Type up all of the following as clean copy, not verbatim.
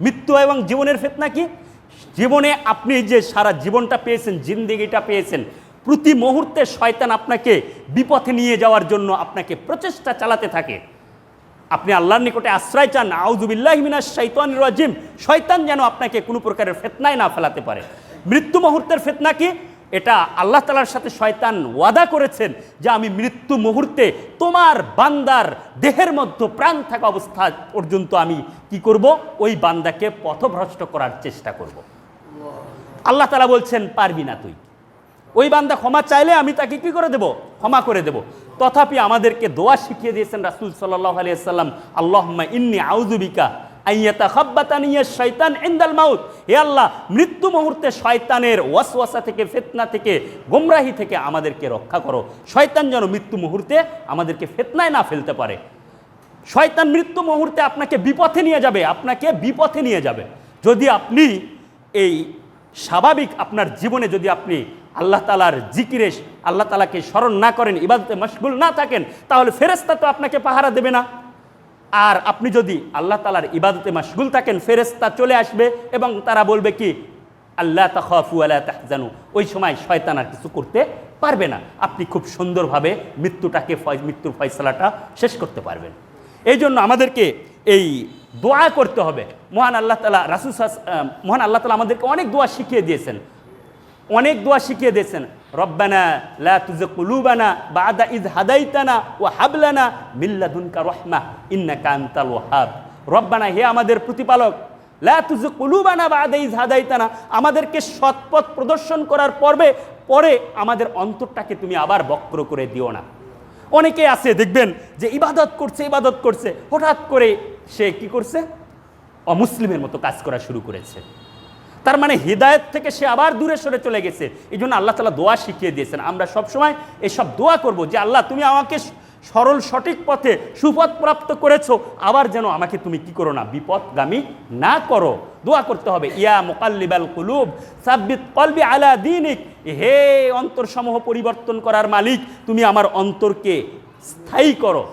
মৃত্যু এবং জীবনের ফিতনা কি? জীবনে আপনি যে সারা জীবনটা পেয়েছেন, জিন্দেগিটা পেয়েছেন, প্রতি মুহূর্তে শয়তান আপনাকে বিপথে নিয়ে যাওয়ার জন্য আপনাকে প্রচেষ্টা চালাতে থাকে। আপনি আল্লাহর নিকটে আশ্রয় চান, আউযু বিল্লাহি মিনাশ শাইতানির রাজিম, শয়তান যেন আপনাকে কোনো প্রকারের ফিতনায় না ফেলাতে পারে। মৃত্যু মুহূর্তের ফিতনা কি? এটা আল্লাহ তাআলার সাথে শয়তান ওয়াদা করেছেন যে আমি মৃত্যু মুহূর্তে তোমার বান্দার দেহের মধ্যে প্রাণ থাকা অবস্থা পর্যন্ত আমি কি করব? ওই বান্দাকে পথভ্রষ্ট করার চেষ্টা করব। আল্লাহ তাআলা বলছেন পারবি না তুই। ওই বান্দা ক্ষমা চাইলে আমি তাকে কি করে দেব? ক্ষমা করে দেব। তথাপি আমাদেরকে দোয়া শিখিয়ে দিয়েছেন রাসূল সাল্লাল্লাহু আলাইহি ওয়াসাল্লাম, আল্লাহুম্মা ইন্নী আউযু বিকা আইয়াতাখাব্বাতানি আশ-শাইতান ইনদাল মাউত। হে আল্লাহ, মৃত্যু মুহূর্তে শয়তানের ওয়াসওয়াসা থেকে, ফিতনা থেকে, গোমরাহি থেকে আমাদেরকে রক্ষা করো। শয়তান যেন মৃত্যু মুহূর্তে আমাদেরকে ফিতনায় না ফেলতে পারে। শয়তান মৃত্যু মুহূর্তে আপনাকে বিপথে নিয়ে যাবে, আপনাকে বিপথে নিয়ে যাবে। যদি আপনি এই স্বাভাবিক আপনার জীবনে যদি আপনি আল্লাহ তাআলার জিকিরে, আল্লাহ তাআলাকে স্মরণ না করেন, ইবাদতে মশগুল না থাকেন, তাহলে ফেরেশতা তো আপনাকে পাহারা দেবে না। আর আপনি যদি আল্লাহ তাআলার ইবাদতে মশগুল থাকেন, ফেরেশতা চলে আসবে এবং তারা বলবে কি, আল্লা তাখাফু ওয়ালা তাহজানু। ওই সময় শয়তান আর কিছু করতে পারবে না। আপনি খুব সুন্দরভাবে মৃত্যুর ফয়সালাটা শেষ করতে পারবেন। এই জন্য আমাদেরকে এই দোয়া করতে হবে। মহান আল্লাহ তাআলা মহান আল্লাহ তাআলা আমাদেরকে অনেক দোয়া শিখিয়ে দিয়েছেন, অনেক দোয়া শিখিয়ে দিয়েছেন। রব্বানা লা তুযিগ কুলুবানা বা'দা ইয হাদাইতানা ওয়া হাব লানা মিন লাদুনকা রাহমাহ ইন্নাকা আনতাল ওয়াহ্হাব। রব্বানা, হে আমাদের প্রতিপালক, লা তুযিগ কুলুবানা বা'দা ইয হাদাইতানা, আমাদেরকে সৎপথ প্রদর্শন করার পরে আমাদের অন্তরটাকে তুমি আবার বক্র করে দিও না। অনেকে আছে দেখবেন যে ইবাদত করছে, হঠাৎ করে সে কি করছে? অমুসলিমের মতো কাজ করা শুরু করেছে। তার মানে হিদায়াত থেকে সে আবার দূরে সরে চলে গেছে। এই জন্য আল্লাহ তাআলা দোয়া শিখিয়ে দিয়েছেন। আমরা সবসময় এসব দোয়া করব যে আল্লাহ, তুমি আমাকে সরল সঠিক পথে সুপথ প্রাপ্ত করেছো, আবার যেন আমাকে তুমি কি করো না, বিপথগামী না করো। দোয়া করতে হবে। ইয়া মুকাল্লিবাল কুলুব সাব্বিত কলবি আলা দীনিক, হে অন্তরসমূহ পরিবর্তন করার মালিক, তুমি আমার অন্তরকে স্থায়ী করো,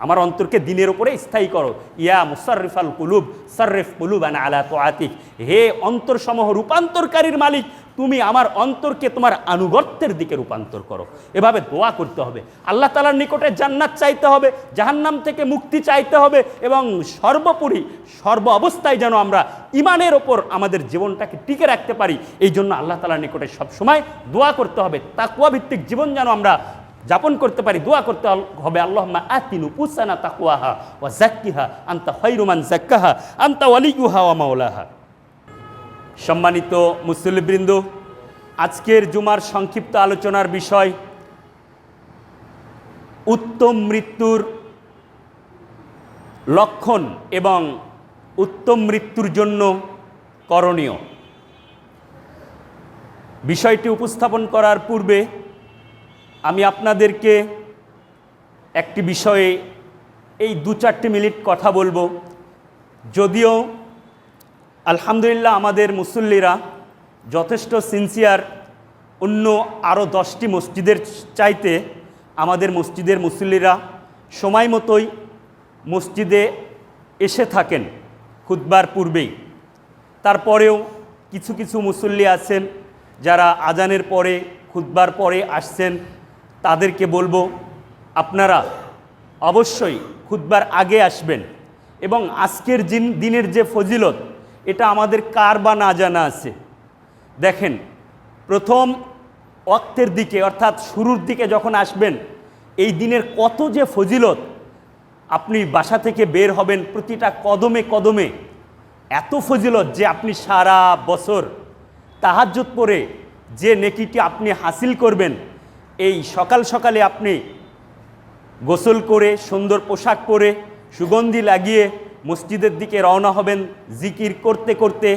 আমার অন্তরকে দিনের উপরে স্থায়ী করো। ইয়া মুসাররিফাল কুলুব সাররিফ কুলুবানা আলা তাআতিক, হে অন্তরসমূহ রূপান্তরকারীর মালিক, তুমি আমার অন্তরকে তোমার আনুগত্যের দিকে রূপান্তর করো। এভাবে দোয়া করতে হবে। আল্লাহ তাআলার নিকটে জান্নাত চাইতে হবে, জাহান্নাম থেকে মুক্তি চাইতে হবে, এবং সর্বোপরি সর্ব অবস্থায় যেন আমরা ঈমানের ওপর আমাদের জীবনটাকে টিকে রাখতে পারি। এই জন্য আল্লাহ তাআলার নিকটে সবসময় দোয়া করতে হবে। তাকওয়া ভিত্তিক জীবন যেন আমরা যাপন করতে পারি। দোয়া করতে হবে, আল্লাহুম্মা আতি নুফুসানা তাকওয়াহা ওয়া যাক্কিহা আনতা খায়রু মান যাক্কাহা আনতা ওয়ালিয়ুহা ওয়া মাওলাহা। সম্মানিত মুসল্লিবৃন্দ, আজকের জুমার সংক্ষিপ্ত আলোচনার বিষয় উত্তম মৃত্যুর লক্ষণ এবং উত্তম মৃত্যুর জন্য করণীয়। বিষয়টি উপস্থাপন করার পূর্বে আমি আপনাদেরকে একটি বিষয়ে এই 2-4 মিনিট কথা বলবো। যদিও আলহামদুলিল্লাহ আমাদের মুসল্লিরা যথেষ্ট সিনসিয়ার, অন্য আরও 10টি মসজিদের চাইতে আমাদের মসজিদের মুসল্লিরা সময় মতোই মসজিদে এসে থাকেন খুতবার পূর্বেই। তারপরেও কিছু কিছু মুসল্লি আছেন যারা আজানের পরে, খুতবার পরে আসছেন। তাদেরকে বলবো, আপনারা অবশ্যই খুতবার আগে আসবেন। এবং আজকের দিনের যে ফজিলত, এটা আমাদের কার বা না জানা আছে। দেখেন, প্রথম ওয়াক্তের দিকে অর্থাৎ শুরুর দিকে যখন আসবেন, এই দিনের কত যে ফজিলত, আপনি বাসা থেকে বের হবেন প্রতিটা কদমে কদমে এত ফজিলত যে আপনি সারা বছর তাহাজ্জুদ পড়ে যে নেকিটি আপনি হাসিল করবেন, এই সকাল সকালে আপনি গোসল করে, সুন্দর পোশাক পরে, সুগন্ধি লাগিয়ে মসজিদের দিকে রওনা হবেন, জিকির করতে করতে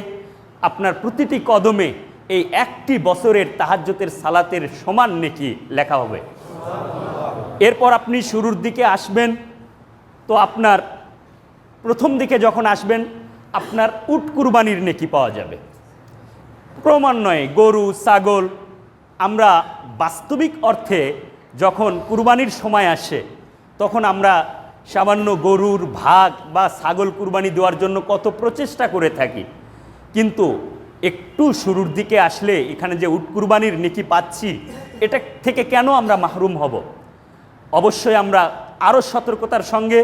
আপনার প্রতিটি কদমে এই একটি বছরের তাহাজ্জুদের সালাতের সমান নেকি লেখা হবে। এরপর আপনি শুরুর দিকে আসবেন, তো আপনার প্রথম দিকে যখন আসবেন আপনার উট কুরবানির নেকি পাওয়া যাবে ক্রমান্বয়ে। গরু, ছাগল, আমরা বাস্তবিক অর্থে যখন কুরবানির সময় আসে তখন আমরা সামান্য গরুর ভাগ বা ছাগল কুরবানি দেওয়ার জন্য কত প্রচেষ্টা করে থাকি, কিন্তু একটু শুরুর দিকে আসলে এখানে যে উট কুরবানির নেকি পাচ্ছি, এটা থেকে কেন আমরা মাহরুম হব? অবশ্যই আমরা আরও সতর্কতার সঙ্গে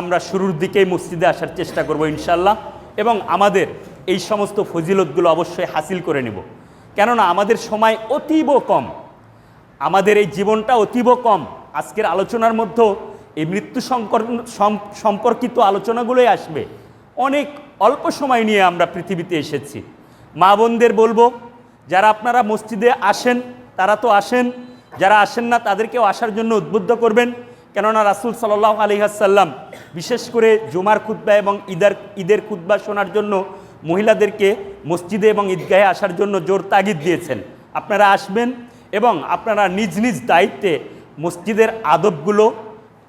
আমরা শুরুর দিকেই মসজিদে আসার চেষ্টা করব ইনশাল্লাহ, এবং আমাদের এই সমস্ত ফজিলতগুলো অবশ্যই হাসিল করে নেব। কেননা আমাদের সময় অতীব কম, আমাদের এই জীবনটা অতীব কম। আজকের আলোচনার মধ্যেও এই মৃত্যু সম্পর্কিত আলোচনাগুলোই আসবে। অনেক অল্প সময় নিয়ে আমরা পৃথিবীতে এসেছি। মা বোনদের বলবো, যারা আপনারা মসজিদে আসেন তারা তো আসেন, যারা আসেন না তাদেরকেও আসার জন্য উদ্বুদ্ধ করবেন। কেননা রাসূল সাল্লাল্লাহু আলাইহি ওয়াসাল্লাম বিশেষ করে জুমার খুতবা এবং ঈদের খুতবা শোনার জন্য মহিলাদেরকে মসজিদে এবং ঈদগাহে আসার জন্য জোর তাগিদ দিয়েছেন। আপনারা আসবেন এবং আপনারা নিজ নিজ দায়িত্বে মসজিদের আদবগুলো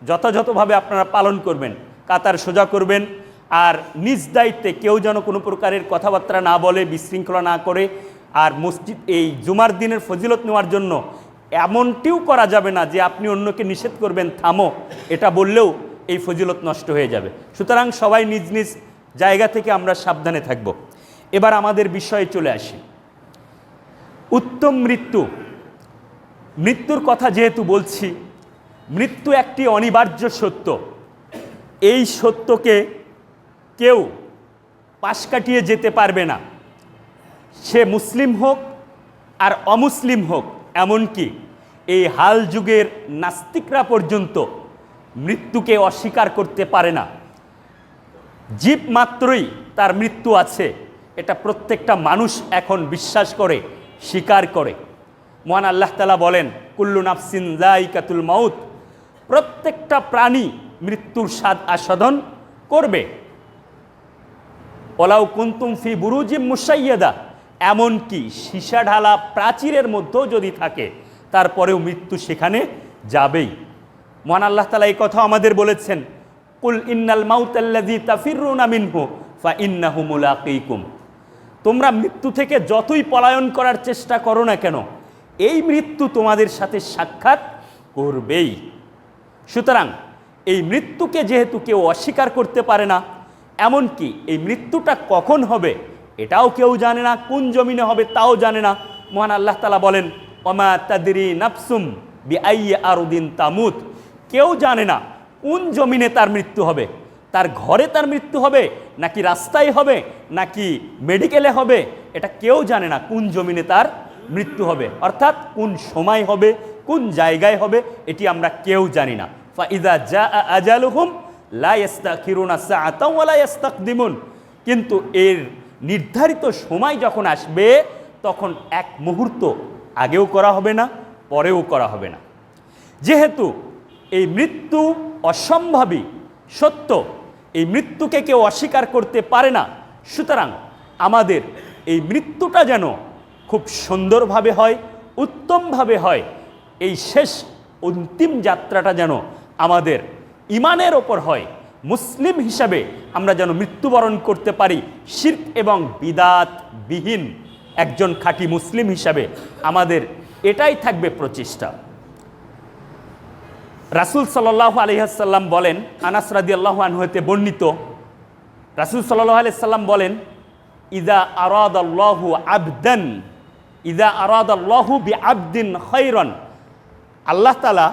যথাযথভাবে আপনারা পালন করবেন। কাতার সোজা করবেন, আর নিজ দায়িত্বে কেউ যেন কোনো প্রকারের কথাবার্তা না বলে, বিশৃঙ্খলা না করে। আর মসজিদ এই জুমার দিনের ফজিলত নেওয়ার জন্য এমনটিও করা যাবে না যে আপনি অন্যকে নিষেধ করবেন থামো, এটা বললেও এই ফজিলত নষ্ট হয়ে যাবে। সুতরাং সবাই নিজ নিজ জায়গা থেকে আমরা সাবধানে থাকব। এবার আমাদের বিষয়ে চলে আসি। উত্তম মৃত্যু, মৃত্যুর কথা যেহেতু বলছি, মৃত্যু একটি অনিবার্য সত্য। এই সত্যকে কেউ পাশ কাটিয়ে যেতে পারবে না, সে মুসলিম হোক আর অমুসলিম হোক। এমনকি এই হাল যুগের নাস্তিকরা পর্যন্ত মৃত্যুকে অস্বীকার করতে পারে না। জীব মাত্রই তার মৃত্যু আছে, এটা প্রত্যেকটা মানুষ এখন বিশ্বাস করে, স্বীকার করে। মহান আল্লাহ তাআলা বলেন, কুল্লু নাফসিন যায়িকাতুল মাউত, প্রত্যেকটা প্রাণী মৃত্যুর স্বাদ আস্বাদন করবে। ওয়ালাউ কুনতুম ফি বুরুজিম মুশাইয়াদা, এমনকি সীসা ঢালা প্রাচীরের মধ্যেও যদি থাকে তারপরেও মৃত্যু সেখানে যাবেই। মহান আল্লাহ তাআলা এই কথা আমাদের বলেছেন, কুল ইন্নাল মাউতাল্লাযী তাফিররুনা মিনহু ফাইন্নাহু মুলাকীকুম, তোমরা মৃত্যু থেকে যতই পলায়ন করার চেষ্টা করো না কেন, এই মৃত্যু তোমাদের সাথে সাক্ষাৎ করবেই। সুতরাং এই মৃত্যুকে যেহেতু কেউ অস্বীকার করতে পারে না, এমনকি এই মৃত্যুটা কখন হবে এটাও কেউ জানে না, কোন জমিনে হবে তাও জানে না। মহান আল্লাহ তাআলা বলেন, ওমা তাদরি নাফসুম বিআইয়ি আরদিন তামুত, কেউ জানে না কোন জমিনে তার মৃত্যু হবে। তার ঘরে তার মৃত্যু হবে, নাকি রাস্তায় হবে, নাকি মেডিকেলে হবে, এটা কেউ জানে না কোন জমিনে তার মৃত্যু হবে। অর্থাৎ কোন সময় হবে, কোন জায়গায় হবে, এটি আমরা কেউ জানি না। ফাইযা জাআ আজালুহুম লা ইস্তাখিরুনা সাআতাও ওয়া লা ইস্তাকদিমুন, কিন্তু এর নির্ধারিত সময় যখন আসবে তখন এক মুহূর্ত আগেও করা হবে না, পরেও করা হবে না। যেহেতু এই মৃত্যু অসম্ভাবী সত্য, এই মৃত্যুকে কেউ অস্বীকার করতে পারে না, সুতরাং আমাদের এই মৃত্যুটা যেন খুব সুন্দরভাবে হয়, উত্তমভাবে হয়। এই শেষ অন্তিম যাত্রাটা যেন আমাদের ইমানের ওপর হয়, মুসলিম হিসাবে আমরা যেন মৃত্যুবরণ করতে পারি শিরক এবং বিদাত বিহীন একজন খাঁটি মুসলিম হিসাবে। আমাদের এটাই থাকবে প্রচেষ্টা। রাসূল সাল্লাল্লাহু আলাইহি ওয়াসাল্লাম বলেন, আনাস রাদিয়াল্লাহু আনহু হতে বর্ণিত, রাসূল সাল্লাল্লাহু আলাইহি ওয়াসাল্লাম বলেন, ইযা আরাদাল্লাহু বিআবদিন খায়রান, আল্লাহ তাআলা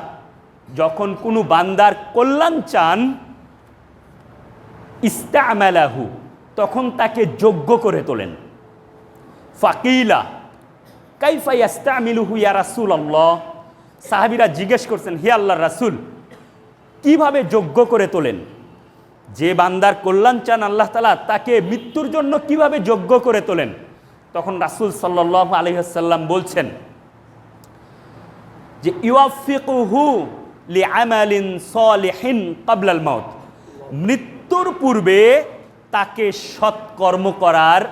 যখন কোনো বান্দার কল্যাণ চান, ইস্তামালাহু, তখন তাকে যোগ্য করে তোলেন। ফাকিলা কাইফা ইস্তামিলুহু ইয়া রাসূলুল্লাহ, সাহাবীরা জিজ্ঞেস করছেন, হে আল্লাহর রাসূল, কিভাবে যোগ্য করে তোলেন? যে বান্দার কল্যাণ চান আল্লাহ তাআলা, তাকে মৃত্যুর জন্য কিভাবে যোগ্য করে তোলেন? তখন রাসূল সাল্লাল্লাহু আলাইহি ওয়াসাল্লাম বলছেন যে ইউআফিকুহু লিআমালিন সালিহিন ক্বাবলাল মাউত, মৃত্যুর পূর্বে তাকে সৎকর্ম করার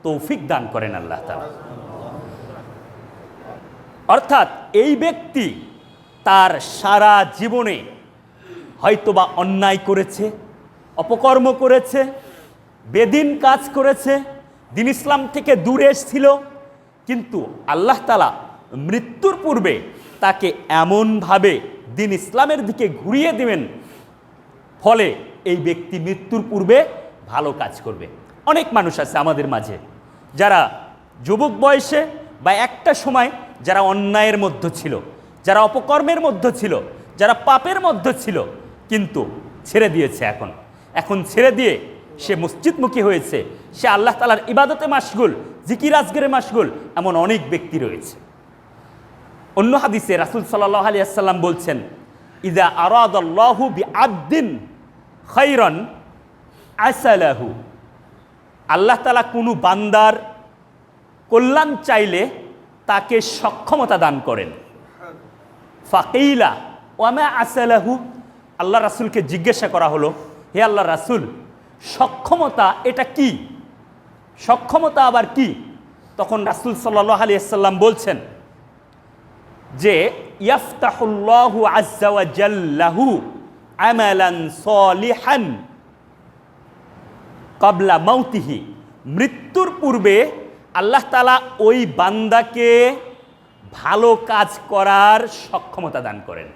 তৌফিক দান করেন আল্লাহ তাআলা। অর্থাৎ এই ব্যক্তি তার সারা জীবনে হয়তোবা অন্যায় করেছে, অপকর্ম করেছে, বেদিন কাজ করেছে, দ্বীন ইসলাম থেকে দূরে এসেছিল, কিন্তু আল্লাহ তাআলা মৃত্যুর পূর্বে তাকে এমনভাবে দ্বীন ইসলামের দিকে ঘুরিয়ে দিবেন ফলে এই ব্যক্তি মৃত্যুর পূর্বে ভালো কাজ করবে। অনেক মানুষ আছে আমাদের মাঝে যারা যুবক বয়সে বা একটা সময় যারা অন্যায়ের মধ্যে ছিল, যারা অপকর্মের মধ্যে ছিল, যারা পাপের মধ্যে ছিল, কিন্তু ছেড়ে দিয়েছে। এখন ছেড়ে দিয়ে সে মসজিদমুখী হয়েছে, সে আল্লাহ তাআলার ইবাদতে মাশগুল, জিকির আজগরে মাশগুল, এমন অনেক ব্যক্তি রয়েছে। অন্য হাদিসে রাসূল সাল্লাল্লাহু আলাইহি ওয়াসাল্লাম বলছেন, ইযা আরাদাল্লাহু বিআবদিন খায়রান আসালাহু, আল্লাহ তাআলা কোনো বান্দার কল্যাণ চাইলে তাকে সক্ষমতা দান করেন। ফাকিলা ওয়ামা আসালাহু, আল্লাহ রাসূলকে জিজ্ঞাসা করা হলো, হে আল্লাহ রাসূল, সক্ষমতা এটা কি? সক্ষমতা আবার কি? তখন রাসূল সাল্লাল্লাহু আলাইহি ওয়াসাল্লাম বলছেন যে ইয়াফতাহুল্লাহু আযজা ওয়া জাল্লাহু আমালান সলিহান ক্বাবলা মাউতিহি, মৃত্যুর পূর্বে আল্লাহ তাআলা ওই বান্দাকে ভালো কাজ করার সক্ষমতা দান করেন,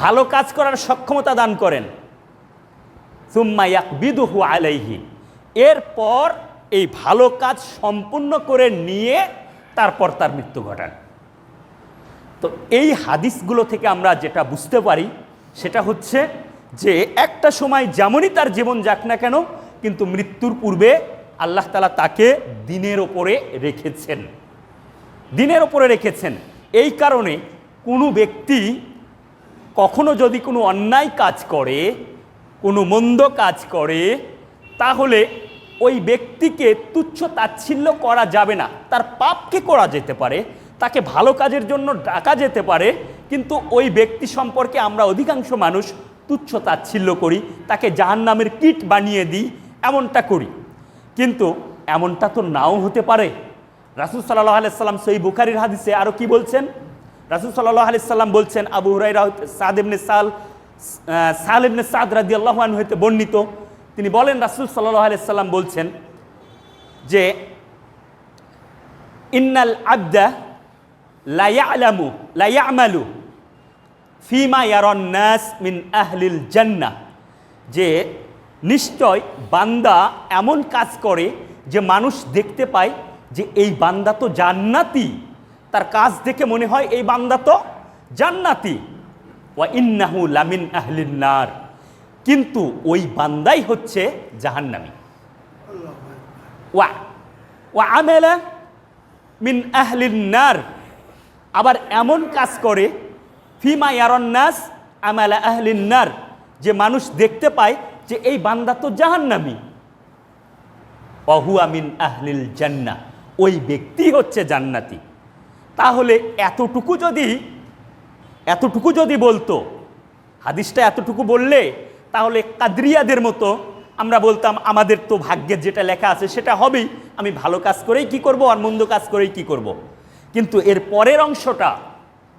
ভালো কাজ করার সক্ষমতা দান করেন। সুম্মা ইয়াকবিদুহু আলাইহি, এরপর এই ভালো কাজ সম্পূর্ণ করে নিয়ে তারপর তার মৃত্যু ঘটান। তো এই হাদিসগুলো থেকে আমরা যেটা বুঝতে পারি সেটা হচ্ছে যে একটা সময় যেমনই তার জীবন যাক না কেন, কিন্তু মৃত্যুর পূর্বে আল্লাহ তাআলা তাকে দ্বীনের ওপরে রেখেছেন, দ্বীনের ওপরে রেখেছেন। এই কারণে কোনো ব্যক্তি কখনো যদি কোনো অন্যায় কাজ করে, কোনো মন্দ কাজ করে, তাহলে ওই ব্যক্তিকে তুচ্ছ তাচ্ছিল্য করা যাবে না। তার পাপকে করা যেতে পারে, তাকে ভালো কাজের জন্য ডাকা যেতে পারে, কিন্তু ওই ব্যক্তি সম্পর্কে আমরা অধিকাংশ মানুষ তুচ্ছ তাচ্ছিল্য করি, তাকে জাহান্নামের কীট বানিয়ে দিই, এমনটা করি। কিন্তু এমনটা তো নাও হতে পারে। রাসূল সাল্লাল্লাহু আলাইহি সাল্লাম সহিহ বুখারীর হাদিসে আরও কি বলছেন? রাসূল সাল্লাল্লাহু আলাইহি সাল্লাম বলছেন, আবু হুরায়রা সাল ইবনে সাদ রাদিয়াল্লাহু আনহু হতে বর্ণিত, তিনি বলেন রাসূল সাল্লাল্লাহু আলাইহি সাল্লাম বলছেন যে ইন্নাল আবদা লা ইয়ামালু ফিমা ইয়ারান নাস মিন আহলিল জান্নাহ, যে নিশ্চয় বান্দা এমন কাজ করে যে মানুষ দেখতে পায় যে এই বান্দা তো জান্নাতি, তার কাজ দেখে মনে হয় এই বান্দা তো জান্নাতি। ওয়া ইন্নাহু লামিন আহলিন নার, কিন্তু ওই বান্দাই হচ্ছে জাহান্নামী। ওয়া আমালা মিন আহলিন নার, আবার এমন কাজ করে ফিমা ইয়ারান নাস আমালা আহলিন নার, যে মানুষ দেখতে পায় যে এই বান্দা তো জাহান্নামী। ওয়া হুয়া মিন আহলিল জান্নাহ, ওই ব্যক্তি হচ্ছে জান্নাতি। তাহলে এতটুকু যদি বলতো, হাদিসটা এতটুকু বললে তাহলে কাদরিয়াদের মতো আমরা বলতাম আমাদের তো ভাগ্যের যেটা লেখা আছে সেটা হবেই, আমি ভালো কাজ করেই কি করব আর মন্দ কাজ করেই কি করব। কিন্তু এর পরের অংশটা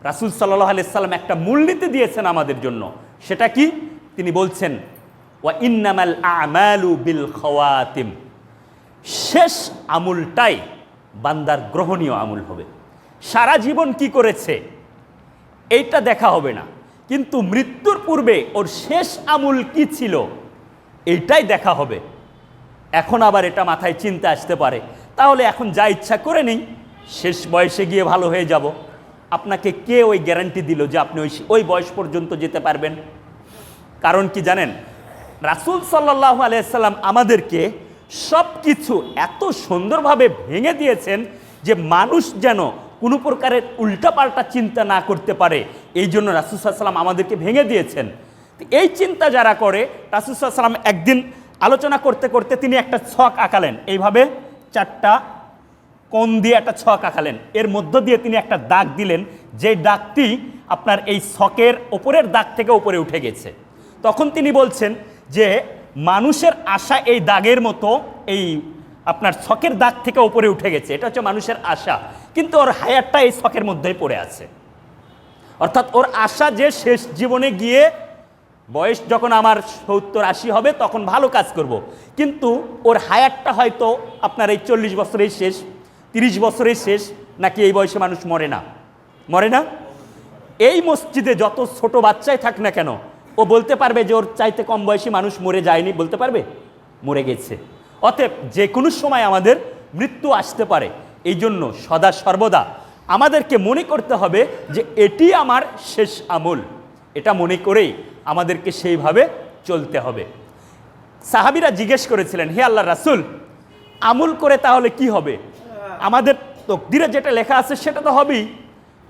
রাসূল সাল্লাল্লাহু আলাইহি সাল্লাম একটা মূলনীতি দিয়েছেন আমাদের জন্য। সেটা কি? তিনি বলছেন ওয়া ইন্নামাল আমালু বিল খাওয়াতিম, শেষ আমলটাই বান্দার গ্রহণীয় আমল হবে। সারা জীবন কি করেছে এইটা দেখা হবে না, কিন্তু মৃত্যুর পূর্বে ওর শেষ আমল কি ছিল এইটাই দেখা হবে। এখন আবার এটা মাথায় চিন্তা আসতে পারে, তাহলে এখন যা ইচ্ছা করে নেই, শেষ বয়সে গিয়ে ভালো হয়ে যাব। আপনাকে কে ওই গ্যারান্টি দিল যে আপনি ওই বয়স পর্যন্ত যেতে পারবেন? কারণ কি জানেন, রাসূল সাল্লাল্লাহু আলাইহি সাল্লাম আমাদেরকে সব কিছু এত সুন্দরভাবে ভেঙে দিয়েছেন যে মানুষ যেন কোনো প্রকারের উল্টাপাল্টা চিন্তা না করতে পারে, এই জন্য রাসূল সাল্লাল্লাহু আলাইহি সাল্লাম আমাদেরকে ভেঙে দিয়েছেন। এই চিন্তা যারা করে, রাসূল সাল্লাল্লাহু আলাইহি সাল্লাম একদিন আলোচনা করতে করতে তিনি একটা ছক আঁকালেন, এইভাবে চারটা কোণ দিয়ে একটা ছক আঁকালেন, এর মধ্য দিয়ে তিনি একটা দাগ দিলেন, যে দাগটি আপনার এই ছকের ওপরের দাগ থেকে উপরে উঠে গেছে। তখন তিনি বলছেন যে মানুষের আশা এই দাগের মতো এই আপনার ছকের দাগ থেকে উপরে উঠে গেছে, এটা হচ্ছে মানুষের আশা, কিন্তু ওর হায়াতটা এই ছকের মধ্যেই পড়ে আছে। অর্থাৎ ওর আশা যে শেষ জীবনে গিয়ে বয়স যখন আমার 70-80 হবে তখন ভালো কাজ করব, কিন্তু ওর হায়াতটা হয়তো আপনার এই 40 বছরেই শেষ, 30 বছরেই শেষ। নাকি এই বয়সে মানুষ মরে না? এই মসজিদে যত ছোট বাচ্চাই থাক না কেন, ও বলতে পারবে যে ওর চাইতে কম বয়সী মানুষ মরে যায়নি? বলতে পারবে? মরে গেছে। অতএব যে কোনো সময় আমাদের মৃত্যু আসতে পারে। এই জন্য সদা সর্বদা আমাদেরকে মনে করতে হবে যে এটি আমার শেষ আমল। এটা মনে করেই আমাদেরকে সেইভাবে চলতে হবে। সাহাবীরা জিজ্ঞেস করেছিলেন, হে আল্লাহর রাসূল, আমল করে তাহলে কি হবে? আমাদের তাকদীরে যেটা লেখা আছে সেটা তো হবেই।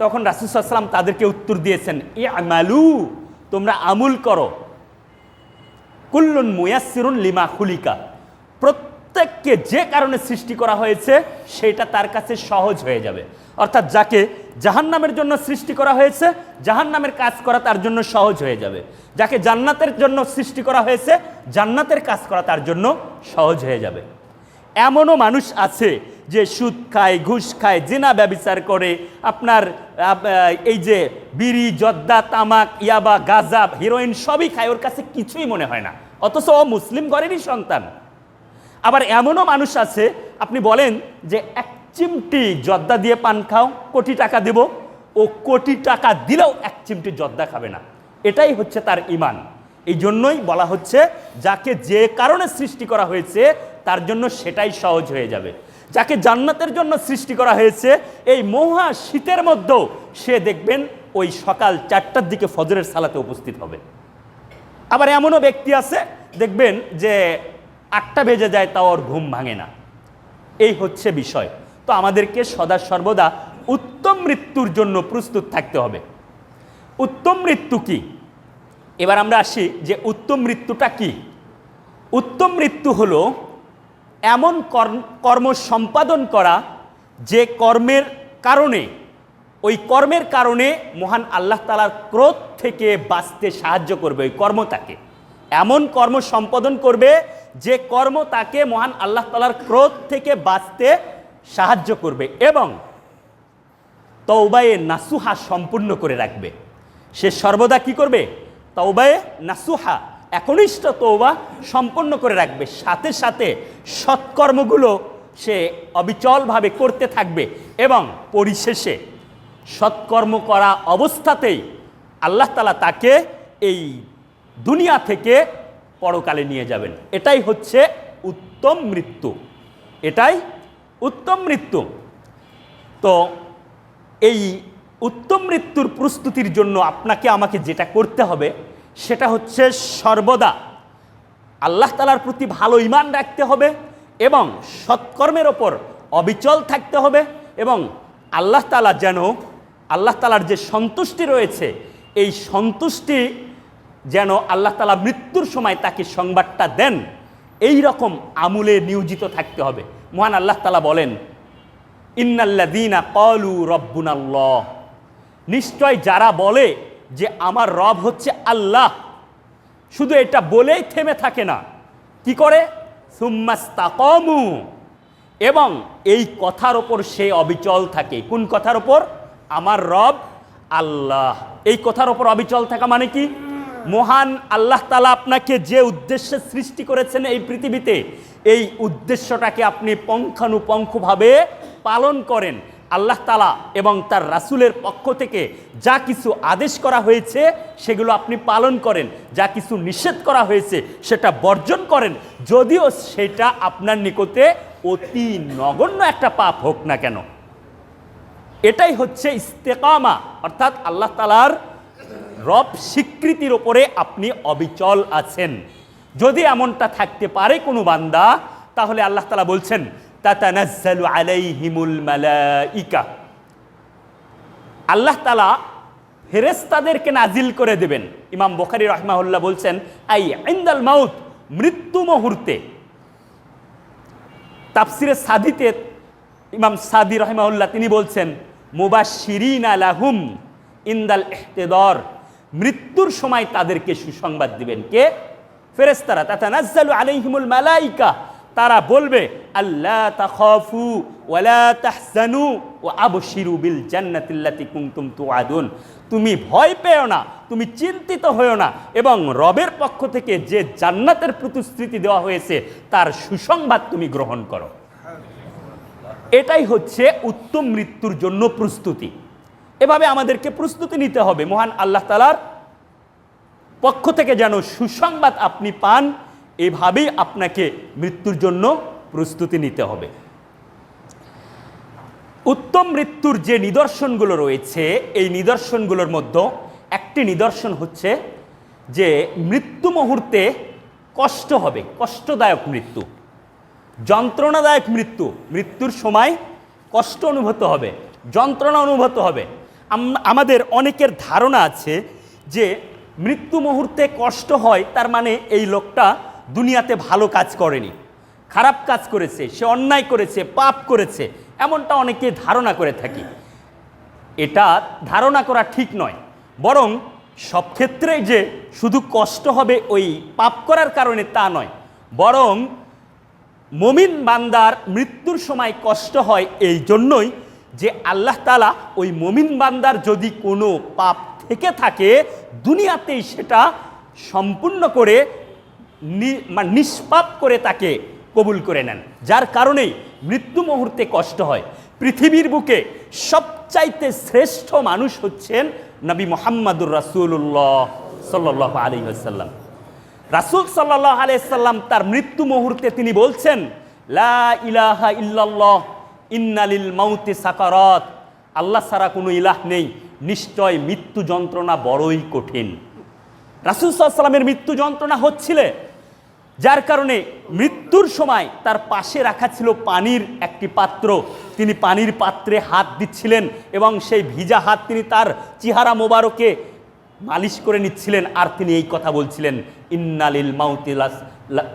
তখন রাসূল সাল্লাল্লাহু আলাইহি ওয়াসাল্লাম তাদেরকে উত্তর দিয়েছেন, আমালু, তোমরা আমল করো। কুল্লুন মুয়াসসিরুন লিমা খুলিকা, প্রত্যেককে যে কারণে সৃষ্টি করা হয়েছে সেটা তার কাছে সহজ হয়ে যাবে। অর্থাৎ যাকে জাহান্নামের জন্য সৃষ্টি করা হয়েছে, জাহান্নামের কাজ করা তার জন্য সহজ হয়ে যাবে। যাকে জান্নাতের জন্য সৃষ্টি করা হয়েছে, জান্নাতের কাজ করা তার জন্য সহজ হয়ে যাবে। এমনও মানুষ আছে যে সুদ খায়, ঘুষ খায়, জিনা ব্যভিচার করে, আপনার এই যে বিড়ি, জর্দা, তামাক, ইয়াবা, গাঁজা, হিরোইন সবই খায়, ওর কাছে কিছুই মনে হয় না, অথচ ও মুসলিম ঘরেরই সন্তান। আবার এমনও মানুষ আছে, আপনি বলেন যে এক চিমটি জর্দা দিয়ে পান খাও, কোটি টাকা দেব, ও কোটি টাকা দিলেও এক চিমটি জর্দা খাবে না। এটাই হচ্ছে তার ঈমান। এই জন্যই বলা হচ্ছে যাকে যে কারণে সৃষ্টি করা হয়েছে তার জন্য সেটাই সহজ হয়ে যাবে। যাকে জান্নাতের জন্য সৃষ্টি করা হয়েছে, এই মহা শীতের মধ্যেও সে দেখবেন ওই সকাল 4টার দিকে ফজরের সালাতে উপস্থিত হবে। আবার এমনও ব্যক্তি আছে দেখবেন যে 8টা বেজে যায় তাও ওর ঘুম ভাঙে না। এই হচ্ছে বিষয়। তো আমাদেরকে সদা সর্বদা উত্তম মৃত্যুর জন্য প্রস্তুত থাকতে হবে। উত্তম মৃত্যু কি? এবার আমরা আসি যে উত্তম মৃত্যুটা কি। উত্তম মৃত্যু হলো এমন কর্ম সম্পাদন করা যে কর্মের কারণে, ওই কর্মের কারণে মহান আল্লাহ তাআলার ক্রোধ থেকে বাঁচতে সাহায্য করবে। ওই কর্ম তাকে এমন কর্ম সম্পাদন করবে যে কর্ম তাকে মহান আল্লাহ তাআলার ক্রোধ থেকে বাঁচতে সাহায্য করবে এবং তওবায়ে নাসুহা সম্পূর্ণ করে রাখবে। সে সর্বদা কি করবে? তওবায়ে নাসুহা, একনিষ্ঠ তওবা সম্পন্ন করে রাখবে। সাথে সাথে সৎকর্মগুলো সে অবিচলভাবে করতে থাকবে এবং পরিশেষে সৎকর্ম করা অবস্থাতেই আল্লাহ তাআলা তাকে এই দুনিয়া থেকে পরকালে নিয়ে যাবেন। এটাই হচ্ছে উত্তম মৃত্যু। এটাই উত্তম মৃত্যু। তো এই উত্তম মৃত্যুর প্রস্তুতির জন্য আপনাকে আমাকে যেটা করতে হবে সেটা হচ্ছে সর্বদা আল্লাহ তাআলার প্রতি ভালো ঈমান রাখতে হবে এবং সৎকর্মের ওপর অবিচল থাকতে হবে এবং আল্লাহ তাআলা যেন, আল্লাহ তাআলার যে সন্তুষ্টি রয়েছে এই সন্তুষ্টি যেন আল্লাহ তাআলা মৃত্যুর সময় তাকে সংবাদটা দেন, এই রকম আমলে নিয়োজিত থাকতে হবে। মহান আল্লাহ তাআলা বলেন, ইন্নাল্লাযীনা ক্বালু রাব্বুনাল্লাহ, নিশ্চয় যারা বলে যে আমার রব হচ্ছে আল্লাহ, শুধু এটা বলেই থেমে থাকে না, কি করে? সুম্মাস্তাকামু, এবং এই কথার ওপর সে অবিচল থাকে। কোন কথার ওপর? আমার রব আল্লাহ। এই কথার ওপর অবিচল থাকা মানে কি? মহান আল্লাহ তাআলা আপনাকে যে উদ্দেশ্যে সৃষ্টি করেছেন এই পৃথিবীতে, এই উদ্দেশ্যটাকে আপনি পুঙ্খানুপুঙ্খভাবে পালন করেন। আল্লাহ তাআলা এবং তার রাসূলের পক্ষ থেকে যা কিছু আদেশ করা হয়েছে সেগুলো আপনি পালন করেন, যা কিছু নিষেধ করা হয়েছে সেটা বর্জন করেন, যদিও সেটা আপনার নিকটে অতি নগণ্য একটা পাপ হোক না কেন। এটাই হচ্ছে ইস্তেকামা, অর্থাৎ আল্লাহ তাআলার রব স্বীকৃতির ওপরে আপনি অবিচল আছেন। যদি এমনটা থাকতে পারে কোনো বান্দা, তাহলে আল্লাহ তাআলা বলছেন তাতানাজ্জালু আলাইহিমুল মালাইকা, আল্লাহ তাআলা ফেরেশতাদেরকে নাজিল করে দেবেন। ইমাম বুখারী রাহিমাহুল্লাহ বলছেন আই ইনদাল মাউত, মৃত্যু মুহূর্তে। তাফসিরে সাদিতে ইমাম সাদি রাহিমাহুল্লাহ তিনি বলছেন মুবাশশিরিনা লাহুম ইনদাল ইহতিদার, মৃত্যুর সময় তাদেরকে সুসংবাদ দিবেন কে? ফেরেশতারা। তাতানাজ্জালু আলাইহিমুল মালাইকা, তারা বলবে আল্লা তাখাফু ওয়ালা তাহজানু ওয়া আবশিরু বিল জান্নাতিল্লাতী কুনতুম তুআদুন, তুমি ভয় পেও না, তুমি চিন্তিত হও না, এবং রবের পক্ষ থেকে যে জান্নাতের প্রতিশ্রুতি দেওয়া হয়েছে তার সুসংবাদ তুমি গ্রহণ করো। এটাই হচ্ছে উত্তম মৃত্যুর জন্য প্রস্তুতি। এভাবে আমাদেরকে প্রস্তুতি নিতে হবে। মহান আল্লাহ তাআলার পক্ষ থেকে যেন সুসংবাদ আপনি পান, এভাবেই আপনাকে মৃত্যুর জন্য প্রস্তুতি নিতে হবে। উত্তম মৃত্যুর যে নিদর্শনগুলো রয়েছে, এই নিদর্শনগুলোর মধ্যে একটি নিদর্শন হচ্ছে যে মৃত্যু মুহূর্তে কষ্ট হবে, কষ্টদায়ক মৃত্যু, যন্ত্রণাদায়ক মৃত্যু। মৃত্যুর সময় কষ্ট অনুভূত হবে, যন্ত্রণা অনুভূত হবে। আমাদের অনেকের ধারণা আছে যে মৃত্যু মুহূর্তে কষ্ট হয়, তার মানে এই লোকটা দুনিয়াতে ভালো কাজ করেনি, খারাপ কাজ করেছে, সে অন্যায় করেছে, পাপ করেছে, এমনটা অনেকে ধারণা করে থাকি। এটা ধারণা করা ঠিক নয়, বরং সব ক্ষেত্রেই যে শুধু কষ্ট হবে ওই পাপ করার কারণে তা নয়, বরং মুমিন বান্দার মৃত্যুর সময় কষ্ট হয় এই জন্যই যে আল্লাহ তাআলা ওই মুমিন বান্দার যদি কোনো পাপ থেকে থাকে দুনিয়াতেই সেটা সম্পূর্ণ করে নিষ্পাপ করে তাকে কবুল করে নেন, যার কারণেই মৃত্যু মুহূর্তে কষ্ট হয়। পৃথিবীর বুকে সবচাইতে শ্রেষ্ঠ মানুষ হচ্ছেন নবী মুহাম্মদুর রাসূলুল্লাহ সাল্লাল্লাহু আলাইহি ওয়াসাল্লাম। রাসূল সাল্লাল্লাহু আলাইহি ওয়াসাল্লাম তার মৃত্যু মুহূর্তে তিনি বলছেন, লা ইলাহা ইল্লাল্লাহ ইন্নালিল মাউতি সাকারাত, আল্লাহ ছাড়া কোনো ইলাহ নেই, নিশ্চয় মৃত্যু যন্ত্রণা বড়ই কঠিন। রাসূল সাল্লাল্লাহু আলাইহি ওয়াসাল্লামের মৃত্যু যন্ত্রণা হচ্ছিল, যার কারণে মৃত্যুর সময় তার পাশে রাখা ছিল পানির একটি পাত্র, তিনি পানির পাত্রে হাত দিচ্ছিলেন এবং সেই ভিজা হাত তিনি তার চেহারা মোবারকে মালিশ করে নিচ্ছিলেন, আর তিনি এই কথা বলছিলেন,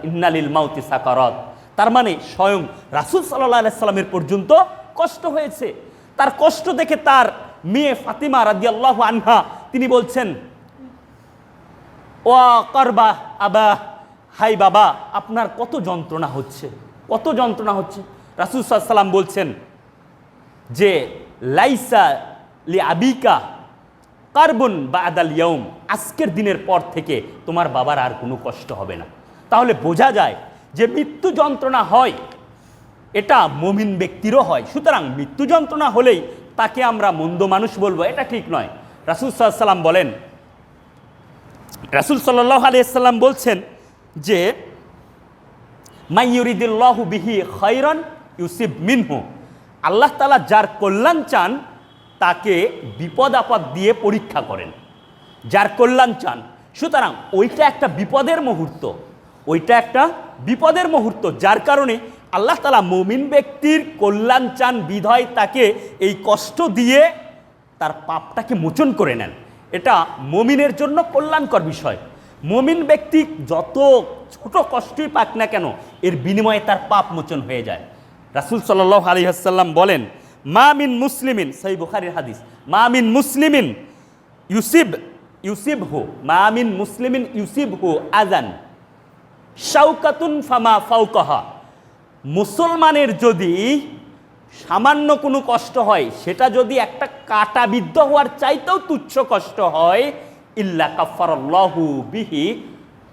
ইন্নালিল মাউতি সাকারাত। তার মানে স্বয়ং রাসূল সাল্লাল্লাহু আলাইহি সাল্লামের পর্যন্ত কষ্ট হয়েছে। তার কষ্ট দেখে তার মেয়ে ফাতিমা রাদিয়াল্লাহু আনহা তিনি বলছেন, ওয়া কারবা আবা, হাই বাবা, আপনার কত যন্ত্রণা হচ্ছে, কত যন্ত্রণা হচ্ছে। রাসূল সাল্লাল্লাহু আলাইহি সাল্লাম বলছেন যে লাইসা লি আবিকা কারবুন বাদাল ইয়াউম, আজকের দিনের পর থেকে তোমার বাবার আর কোনো কষ্ট হবে না। তাহলে বোঝা যায় যে মৃত্যু যন্ত্রণা হয়, এটা মুমিন ব্যক্তিরও হয়। সুতরাং মৃত্যু যন্ত্রণা হলেই তাকে আমরা মন্দ মানুষ বলবো, এটা ঠিক নয়। রাসূল সাল্লাল্লাহু আলাইহি সাল্লাম বলেন, রাসূল সাল্লাল্লাহু আলাইহি সাল্লাম বলছেন যে মাই ইউরিদিল্লাহু বিহি খায়রান ইউসিব মিনহু, আল্লাহ তাআলা যার কল্যাণ চান তাকে বিপদ আপদ দিয়ে পরীক্ষা করেন, যার কল্যাণ চান। সুতরাং ওইটা একটা বিপদের মুহূর্ত, ওইটা একটা বিপদের মুহূর্ত, যার কারণে আল্লাহ তাআলা মুমিন ব্যক্তির কল্যাণ চান বিধায় তাকে এই কষ্ট দিয়ে তার পাপটাকে মোচন করে নেন। এটা মুমিনের জন্য কল্যাণকর বিষয়। মুমিন ব্যক্তি যত ছোট কষ্টই পাক না কেন, এর বিনিময়ে তার পাপ মোচন হয়ে যায়। রাসূল সাল্লাল্লাহু আলাইহি ওয়াসাল্লাম বলেন, মা মিন মুসলিমিন, সহিহ বুখারীর হাদিস, মা মিন মুসলিমিন ইউসিবহু, মা মিন মুসলিমিন ইউসিবহু আযান শাওকাতুন ফামা ফাওকাহা, মুসলমানের যদি সামান্য কোনো কষ্ট হয়, সেটা যদি একটা কাঁটাবিদ্ধ হওয়ার চাইতেও তুচ্ছ কষ্ট হয়, ইল্লা কাফফারাল্লাহু বিহি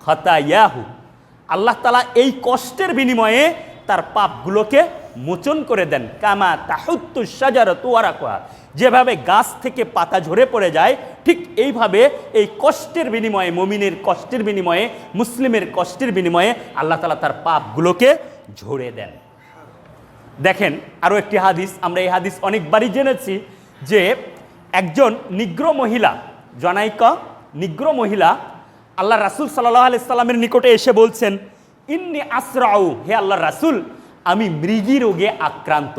খাতায়াহু, আল্লাহ তাআলা এই কষ্টের বিনিময়ে তার পাপগুলোকে মোচন করে দেন। কামা তাহুত্তু শাজারাতু ওয়ারাকুহা, যেভাবে গাছ থেকে পাতা ঝরে পড়ে যায়, ঠিক এইভাবে এই কষ্টের বিনিময়ে, মুমিনের কষ্টের বিনিময়ে, মুসলিমের কষ্টের বিনিময়ে আল্লাহ তাআলা তার পাপগুলোকে ঝরে দেন। দেখেন আরও একটি হাদিস, আমরা এই হাদিস অনেকবারই জেনেছি যে একজন নিগ্র মহিলা, জনাইকা নিগ্র মহিলা আল্লাহ রাসূল সাল্লাল্লাহু আলাইহি সাল্লামের নিকটে এসে বলছেন, ইন্নী আসরাউ, হে আল্লাহর রাসূল, আমি মৃগী রোগে আক্রান্ত,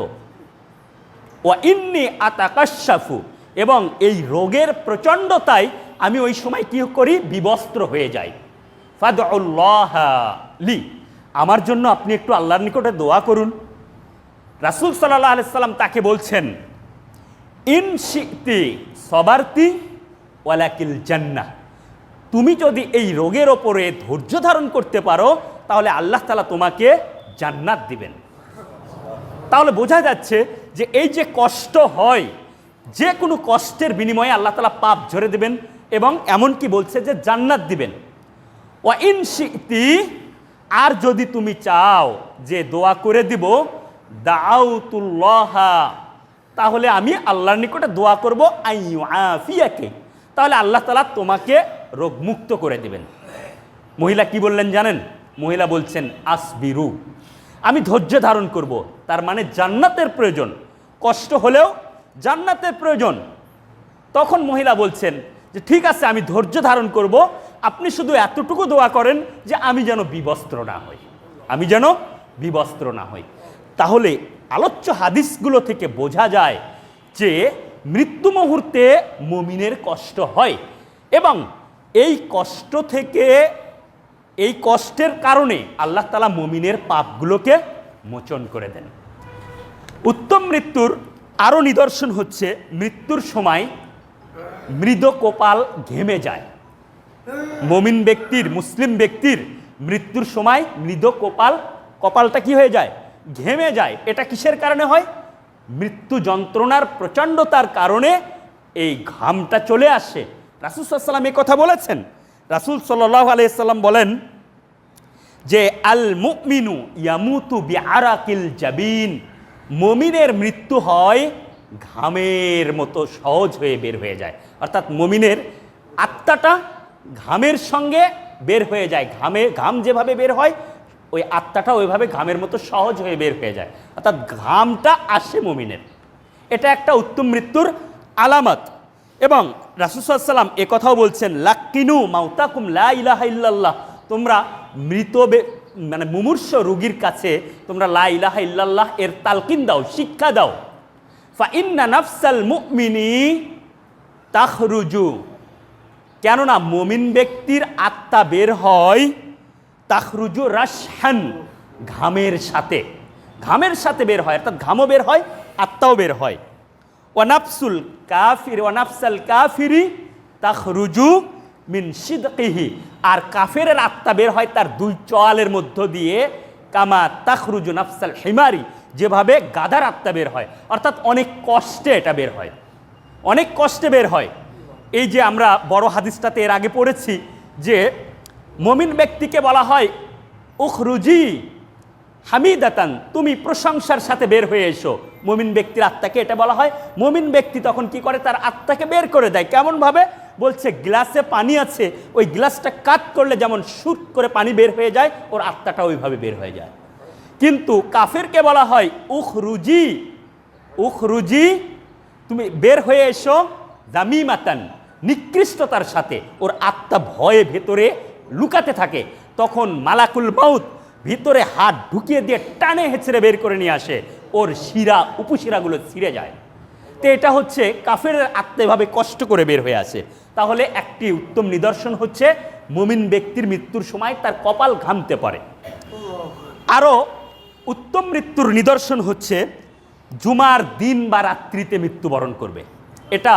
ওয়া ইন্নী আতাকাশাফু, এবং এই রোগের প্রচণ্ডতায় আমি ওই সময় কি করি, বিবস্ত্র হয়ে যাই। ফাদউল্লাহ লি, আমার জন্য আপনি একটু আল্লাহর নিকটে দোয়া করুন। রাসূল সাল্লাল্লাহু আলাইহি সাল্লাম তাকে বলছেন, ইন শিতি সবারতি ওয়ালাকিল জান্নাহ, তুমি যদি এই রোগের ওপরে ধৈর্য ধারণ করতে পারো তাহলে আল্লাহ তাআলা তোমাকে জান্নাত দিবেন। তাহলে বোঝা যাচ্ছে যে এই যে কষ্ট হয়, যে কোনো কষ্টের বিনিময়ে আল্লাহ তাআলা পাপ ঝরে দেবেন এবং এমনকি বলছে যে জান্নাত দিবেন। ওয়া ইন শিতি, আর যদি তুমি চাও যে দোয়া করে দিব, দাউতুল্লাহা, তাহলে আমি আল্লাহর নিকটে দোয়া করব, আইয়ুআফিয়াকে, তাহলে আল্লাহ তাআলা তোমাকে রোগ মুক্ত করে দিবেন। মহিলা কি বললেন জানেন? মহিলা বলছেন আসবিরু, আমি ধৈর্য ধারণ করব। তার মানে জান্নাতের প্রয়োজন, কষ্ট হলেও জান্নাতের প্রয়োজন। তখন মহিলা বলছেন যে ঠিক আছে, আমি ধৈর্য ধারণ করব, আপনি শুধু এতটুকু দোয়া করেন যে আমি যেন বিবস্ত্র না হই, আমি যেন বিবস্ত্র না হই। তাহলে আলোচ্য হাদিসগুলো থেকে বোঝা যায় যে মৃত্যু মুহূর্তে মুমিনের কষ্ট হয় এবং এই কষ্ট থেকে, এই কষ্টের কারণে আল্লাহ তাআলা মুমিনের পাপগুলোকে মোচন করে দেন। উত্তম মৃত্যুর আরও নিদর্শন হচ্ছে মৃত্যুর সময় মৃদ কপাল ঘেমে যায়। মুমিন ব্যক্তির, মুসলিম ব্যক্তির মৃত্যুর সময় মৃদ কপালটা কি হয়ে যায়? ঘেমে যায়। এটা কিসের কারণে হয়? মৃত্যু যন্ত্রণার প্রচণ্ডতার কারণে এই ঘামটা চলে আসে। রাসূল সাল্লাল্লাহু আলাইহি ওয়াসাল্লাম এই কথা বলেছেন। রাসূল সাল্লাল্লাহু আলাইহি ওয়াসাল্লাম বলেন যে আল মুমিনু ইয়ামুতু বিআরাকিল জাবিন, মুমিনের মৃত্যু হয় ঘামের মতো সহজ হয়ে বের হয়ে যায়। অর্থাৎ মুমিনের আত্মাটা ঘামের সঙ্গে বের হয়ে যায়। ঘাম যেভাবে বের হয় ওই আত্মাটা ওইভাবে ঘামের মতো সহজ হয়ে বের হয়ে যায়। অর্থাৎ ঘামটা আসে মুমিনের। এটা একটা উত্তম মৃত্যুর আলামত। এবং রাসূল সাল্লাল্লাহু আলাইহি ওয়াসাল্লাম এ কথাও বলছেন লাক্কিনু মাউতাকুম লা ইলাহা ইল্লাল্লাহ, তোমরা মানে মুমূর্ষ রোগীর কাছে তোমরা লা ইলাহা ইল্লাল্লাহ এর তালকিন দাও, শিক্ষা দাও। ফা ইন্না নাফসাল মুমিনি তাখরুজু, কেননা মুমিন ব্যক্তির আত্মা বের হয় তাখরুজু রাশহান, ঘামের সাথে বের হয়। অর্থাৎ ঘামও বের হয়, আত্মাও বের হয়। ওয়া নাফসাল কাফিরি তাখরুজু মিন সিদকিহি, আর কাফেরের আত্মা বের হয় তার দুই চোয়ালের মধ্য দিয়ে, কামা তাখরুজু নাফসাল হিমারি, যেভাবে গাধার আত্মা বের হয়। অর্থাৎ অনেক কষ্টে এটা বের হয়, অনেক কষ্টে বের হয়। এই যে আমরা বড় হাদিসটাতে এর আগে পড়েছি যে মুমিন ব্যক্তিকে বলা হয় উখরুজি হামিদাতান, তুমি প্রশংসার সাথে বের হয়ে এসো। মুমিন ব্যক্তির আত্মাকে এটা বলা হয়। মুমিন ব্যক্তি তখন কি করে? তার আত্মাকে বের করে দেয়। কেমনভাবে? বলছে গ্লাসে পানি আছে, ওই গ্লাসটা কাট করলে যেমন শুট করে পানি বের হয়ে যায়, ওর আত্মাটা ওইভাবে বের হয়ে যায়। কিন্তু কাফেরকে বলা হয় উখরুজি, তুমি বের হয়ে এসো জামিমাতান, নিকৃষ্টতার সাথে। ওর আত্মা ভয়ে ভেতরে লুকাতে থাকে। তখন মালাকুল মাউত ভিতরে হাত ঢুকিয়ে দিয়ে টানে হেঁচড়ে বের করে নিয়ে আসে, ওর উপশিরাগুলো ছিঁড়ে যায়। তো এটা হচ্ছে কাফের আত্মা এভাবে কষ্ট করে বের হয়ে আসে। তাহলে একটি উত্তম নিদর্শন হচ্ছে মুমিন ব্যক্তির মৃত্যুর সময় তার কপাল ঘামতে পারে। আরও উত্তম মৃত্যুর নিদর্শন হচ্ছে জুমার দিন বা রাত্রিতে মৃত্যুবরণ করবে। এটা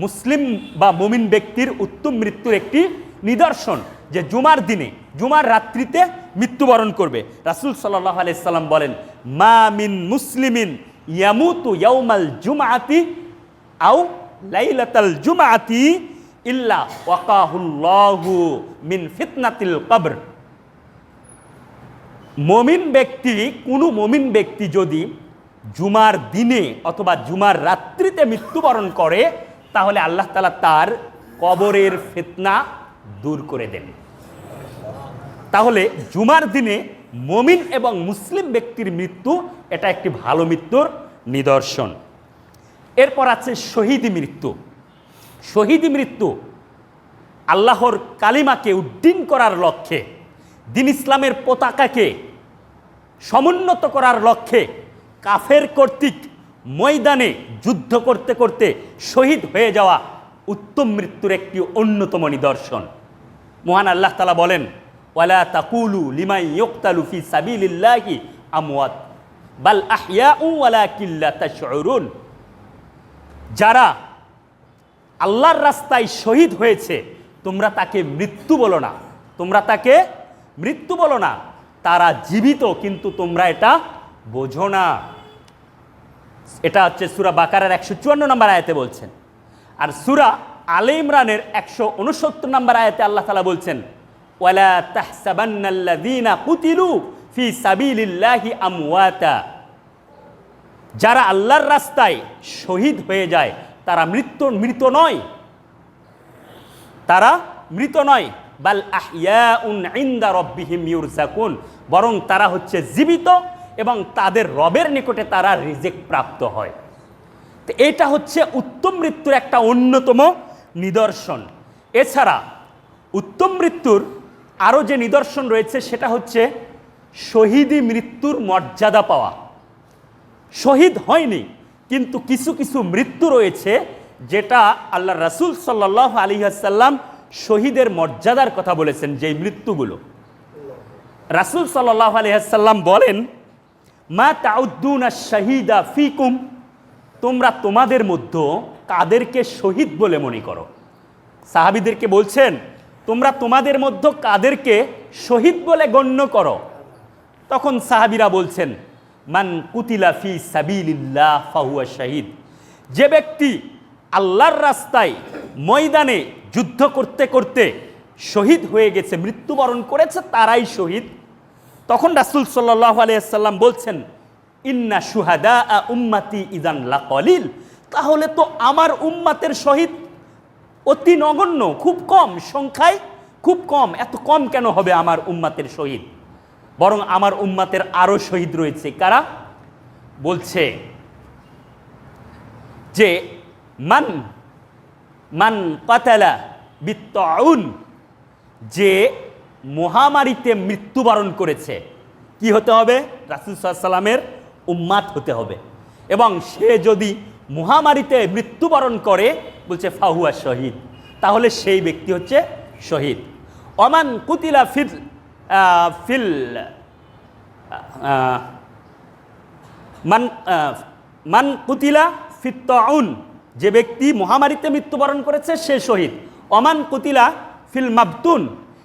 মুসলিম বা মুমিন ব্যক্তির উত্তম মৃত্যুর একটি নিদর্শন যে জুমার দিনে, জুমার রাত্রিতে মৃত্যুবরণ করবে। রাসূল সাল্লাল্লাহু আলাইহি সাল্লাম বলেন মা মিন মুসলিমিন ইয়ামুতু ইয়াউমাল জুমআতি আও লাইলাতাল জুমআতি ইল্লা ওয়াকাহুল্লাহু মিন ফিতনাতিল কবর। কোনো মুমিন ব্যক্তি যদি জুমার দিনে অথবা জুমার রাত্রিতে মৃত্যুবরণ করে, তাহলে আল্লাহ তাআলা তার কবরের ফিতনা দূর করে দেন। তাহলে জুমার দিনে মুমিন এবং মুসলিম ব্যক্তির মৃত্যু, এটা একটি ভালো মৃত্যুর নিদর্শন। এরপর আছে শহীদি মৃত্যু। শহীদি মৃত্যু আল্লাহর কালিমাকে উড্ডীন করার লক্ষ্যে, দ্বীন ইসলামের পতাকাকে সমুন্নত করার লক্ষ্যে কাফের কর্তৃক ময়দানে যুদ্ধ করতে করতে শহীদ হয়ে যাওয়া উত্তম মৃত্যুর একটি অন্যতম নিদর্শন। মহান আল্লাহ তাআলা বলেন ওয়ালা তাকুলু লিমান ইউকতালু ফি সাবিলিল্লাহি আমওয়াত বাল আহইয়াউ ওয়ালাকিন লা তাশউরুন, যারা আল্লাহর রাস্তায় শহীদ হয়েছে তোমরা তাকে মৃত্যু বলো না, তোমরা তাকে মৃত্যু বলো না, তারা জীবিত কিন্তু তোমরা এটা বোঝো না। এটা হচ্ছে সূরা বাকারার 154 নম্বর আয়াতে বলছেন। আর সূরা আলে ইমরানের 169 নম্বর আয়াতে আল্লাহ তাআলা বলছেন ওয়ালা তাহসাবান্নাল্লাযীনা কুতিলু ফি সাবিলিল্লাহি আমওয়াতা, যারা আল্লাহর রাস্তায় শহীদ হয়ে যায় তারা মৃত নয়, তারা মৃত নয়, বাল আহইয়াউন ইনদা রাব্বিহিম ইউরযাকুন, বরং তারা হচ্ছে জীবিত এবং তাদের রবের নিকটে তারা রিজিক প্রাপ্ত হয়। তো এটা হচ্ছে উত্তম মৃত্যুর একটা অন্যতম নিদর্শন। এছাড়া উত্তম মৃত্যুর আরও যে নিদর্শন রয়েছে সেটা হচ্ছে শহীদি মৃত্যুর মর্যাদা পাওয়া। শহীদ হয়নি, কিন্তু কিছু কিছু মৃত্যু রয়েছে যেটা আল্লাহ রাসূল সাল্লাল্লাহু আলাইহি ওয়াসাল্লাম শহীদের মর্যাদার কথা বলেছেন। যেই মৃত্যুগুলো রাসূল সাল্লাল্লাহু আলাইহি ওয়াসাল্লাম বলেন, মা তাউদ্দুনা শাহীদা ফিকুম, তোমরা তোমাদের মধ্যে কাদেরকে শহীদ বলে মনে করো? সাহাবীদেরকে বলছেন, তোমরা তোমাদের মধ্যে কাদেরকে শহীদ বলে গণ্য করো? তখন সাহাবীরা বলছেন, মান কুতিলা ফি সাবিলিল্লাহ ফাহুয়া শাহীদ, যে ব্যক্তি আল্লাহর রাস্তায় ময়দানে যুদ্ধ করতে করতে শহীদ হয়ে গেছে, মৃত্যুবরণ করেছে, তারাই শহীদ। তখন রাসূল সাল্লাল্লাহু আলাইহি ওয়াসাল্লাম বলছেন, ইন্না শুহাদা উম্মতি ইদান লাকলিল, তাহলে তো আমার উম্মাতের শহীদ অতি নগণ্য, খুব কম সংখ্যায়, খুব কম। এত কম কেন হবে আমার উম্মাতের শহীদ? বরং আমার উম্মাতের আরও শহীদ রয়েছে। কারা? বলছে যে মান মান কাতালা বিত্তাউন, যে মহামারীতে মৃত্যুবরণ করেছে। কি হতে হবে? রাসূল সাল্লাল্লাহু আলাইহি ওয়াসাল্লামের উম্মাত হতে হবে। এবং সে যদি মহামারীতে মৃত্যুবরণ করে, বলছে ফাহুয়া শহীদ, তাহলে সেই ব্যক্তি হচ্ছে শহীদ। ওমান কুতিলা ফিল ফিল মান কুতিলা ফিত্তাউন, যে ব্যক্তি মহামারীতে মৃত্যুবরণ করেছে সে শহীদ। ওমান কুতিলা ফিল মাবতুন,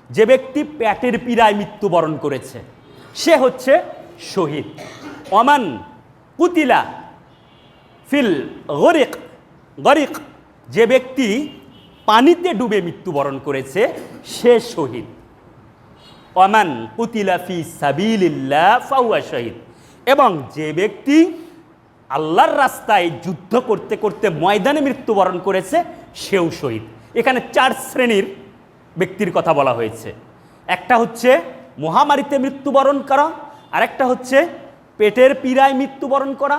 যে ব্যক্তি পেটের পীড়ায় মৃত্যুবরণ করেছে সে হচ্ছে শহীদ। ওমান কুতিলা ফিল গরিক, গরিক, যে ব্যক্তি পানিতে ডুবে মৃত্যুবরণ করেছে সে শহীদ। ওমান কুতিলা ফি সাবিলিল্লাহ ফাহুয়া শহীদ, এবং যে ব্যক্তি আল্লাহর রাস্তায় যুদ্ধ করতে করতে ময়দানে মৃত্যুবরণ করেছে সেও শহীদ। এখানে 4 শ্রেণীর ব্যক্তির কথা বলা হয়েছে। একটা হচ্ছে মহামারীতে মৃত্যুবরণ করা, আরেকটা হচ্ছে পেটের পীড়ায় মৃত্যুবরণ করা,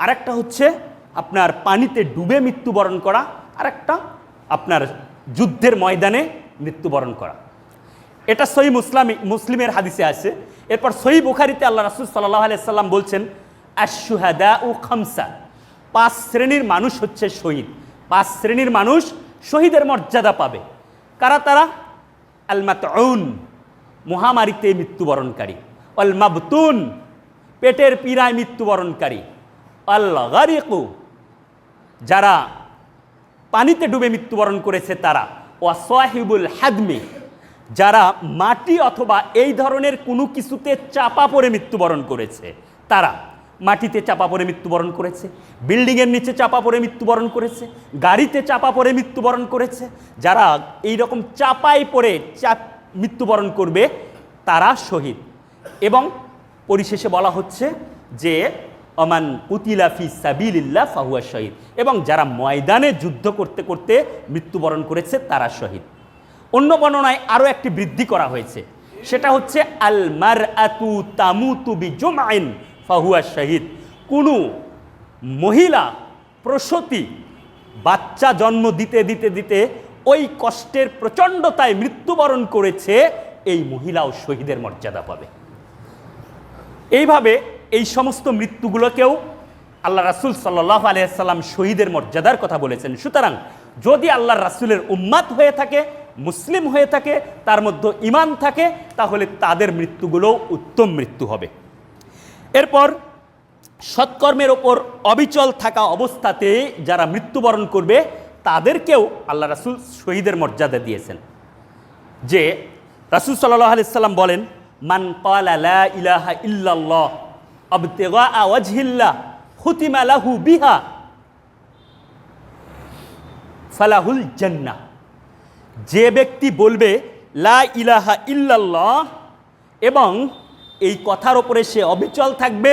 আরেকটা হচ্ছে আপনার পানিতে ডুবে মৃত্যুবরণ করা, আরেকটা আপনার যুদ্ধের ময়দানে মৃত্যুবরণ করা। এটা সহিহ মুসলিমের হাদিসে আছে। এরপর সহিহ বুখারীতে আল্লাহ রাসূল সাল্লাল্লাহু আলাইহি ওয়াসাল্লাম বলছেন, আশ-শুহাদাউ খামসা, 5 শ্রেণীর মানুষ হচ্ছে শহীদ। 5 শ্রেণীর মানুষ শহীদের মর্যাদা পাবে। কারা তারা? আল মাতউন, মহামারীতে মৃত্যুবরণকারী, আল মাবতুন, পেটের পীড়ায় মৃত্যুবরণকারী, আল গারিকু, যারা পানিতে ডুবে মৃত্যুবরণ করেছে তারা, ওয়া সাহিবুল হাদমি, যারা মাটি অথবা এই ধরনের কোনো কিছুতে চাপা পড়ে মৃত্যুবরণ করেছে তারা। মাটিতে চাপা পড়ে মৃত্যুবরণ করেছে, বিল্ডিংয়ের নিচে চাপা পড়ে মৃত্যুবরণ করেছে, গাড়িতে চাপা পড়ে মৃত্যুবরণ করেছে, যারা এই রকম চাপায় পড়ে মৃত্যুবরণ করবে তারা শহীদ। এবং পরিশেষে বলা হচ্ছে যে ওমান কুতিলা ফি সাবিলিল্লাহ ফাহুয়া শহীদ, এবং যারা ময়দানে যুদ্ধ করতে করতে মৃত্যুবরণ করেছে তারা শহীদ। অন্য বর্ণনায় আরও একটি বৃদ্ধি করা হয়েছে, সেটা হচ্ছে আল মারআতু তামুতু বিজুমআইন ফাহুয়া শহীদ। কোনো মহিলা প্রসূতি বাচ্চা জন্ম দিতে দিতে দিতে ওই কষ্টের প্রচণ্ডতায় মৃত্যুবরণ করেছে, এই মহিলাও শহীদের মর্যাদা পাবে। এইভাবে এই সমস্ত মৃত্যুগুলোকেও আল্লাহ রাসূল সাল্লাল্লাহু আলাইহি ওয়াসাল্লাম শহীদের মর্যাদার কথা বলেছেন। সুতরাং যদি আল্লাহর রাসূলের উম্মাত হয়ে থাকে, মুসলিম হয়ে থাকে, তার মধ্যে ঈমান থাকে, তাহলে তাদের মৃত্যুগুলো উত্তম মৃত্যু হবে। এরপর সৎকর্মের ওপর অবিচল থাকা অবস্থাতে যারা মৃত্যুবরণ করবে তাদেরকেও আল্লাহ রাসূল শহীদের মর্যাদা দিয়েছেন। যে রাসূল সাল্লাল্লাহু আলাইহি ওয়াসাল্লাম বলেন, মান ক্বালা লা ইলাহা ইল্লাল্লাহ ইবতিগা ওয়াজহিল্লাহ খুতিমা লাহু বিহা ফালাহুল জান্নাহ, যে ব্যক্তি বলবে লা ইলাহা ইল্লাল্লাহ এবং এই কথার ওপরে সে অবিচল থাকবে,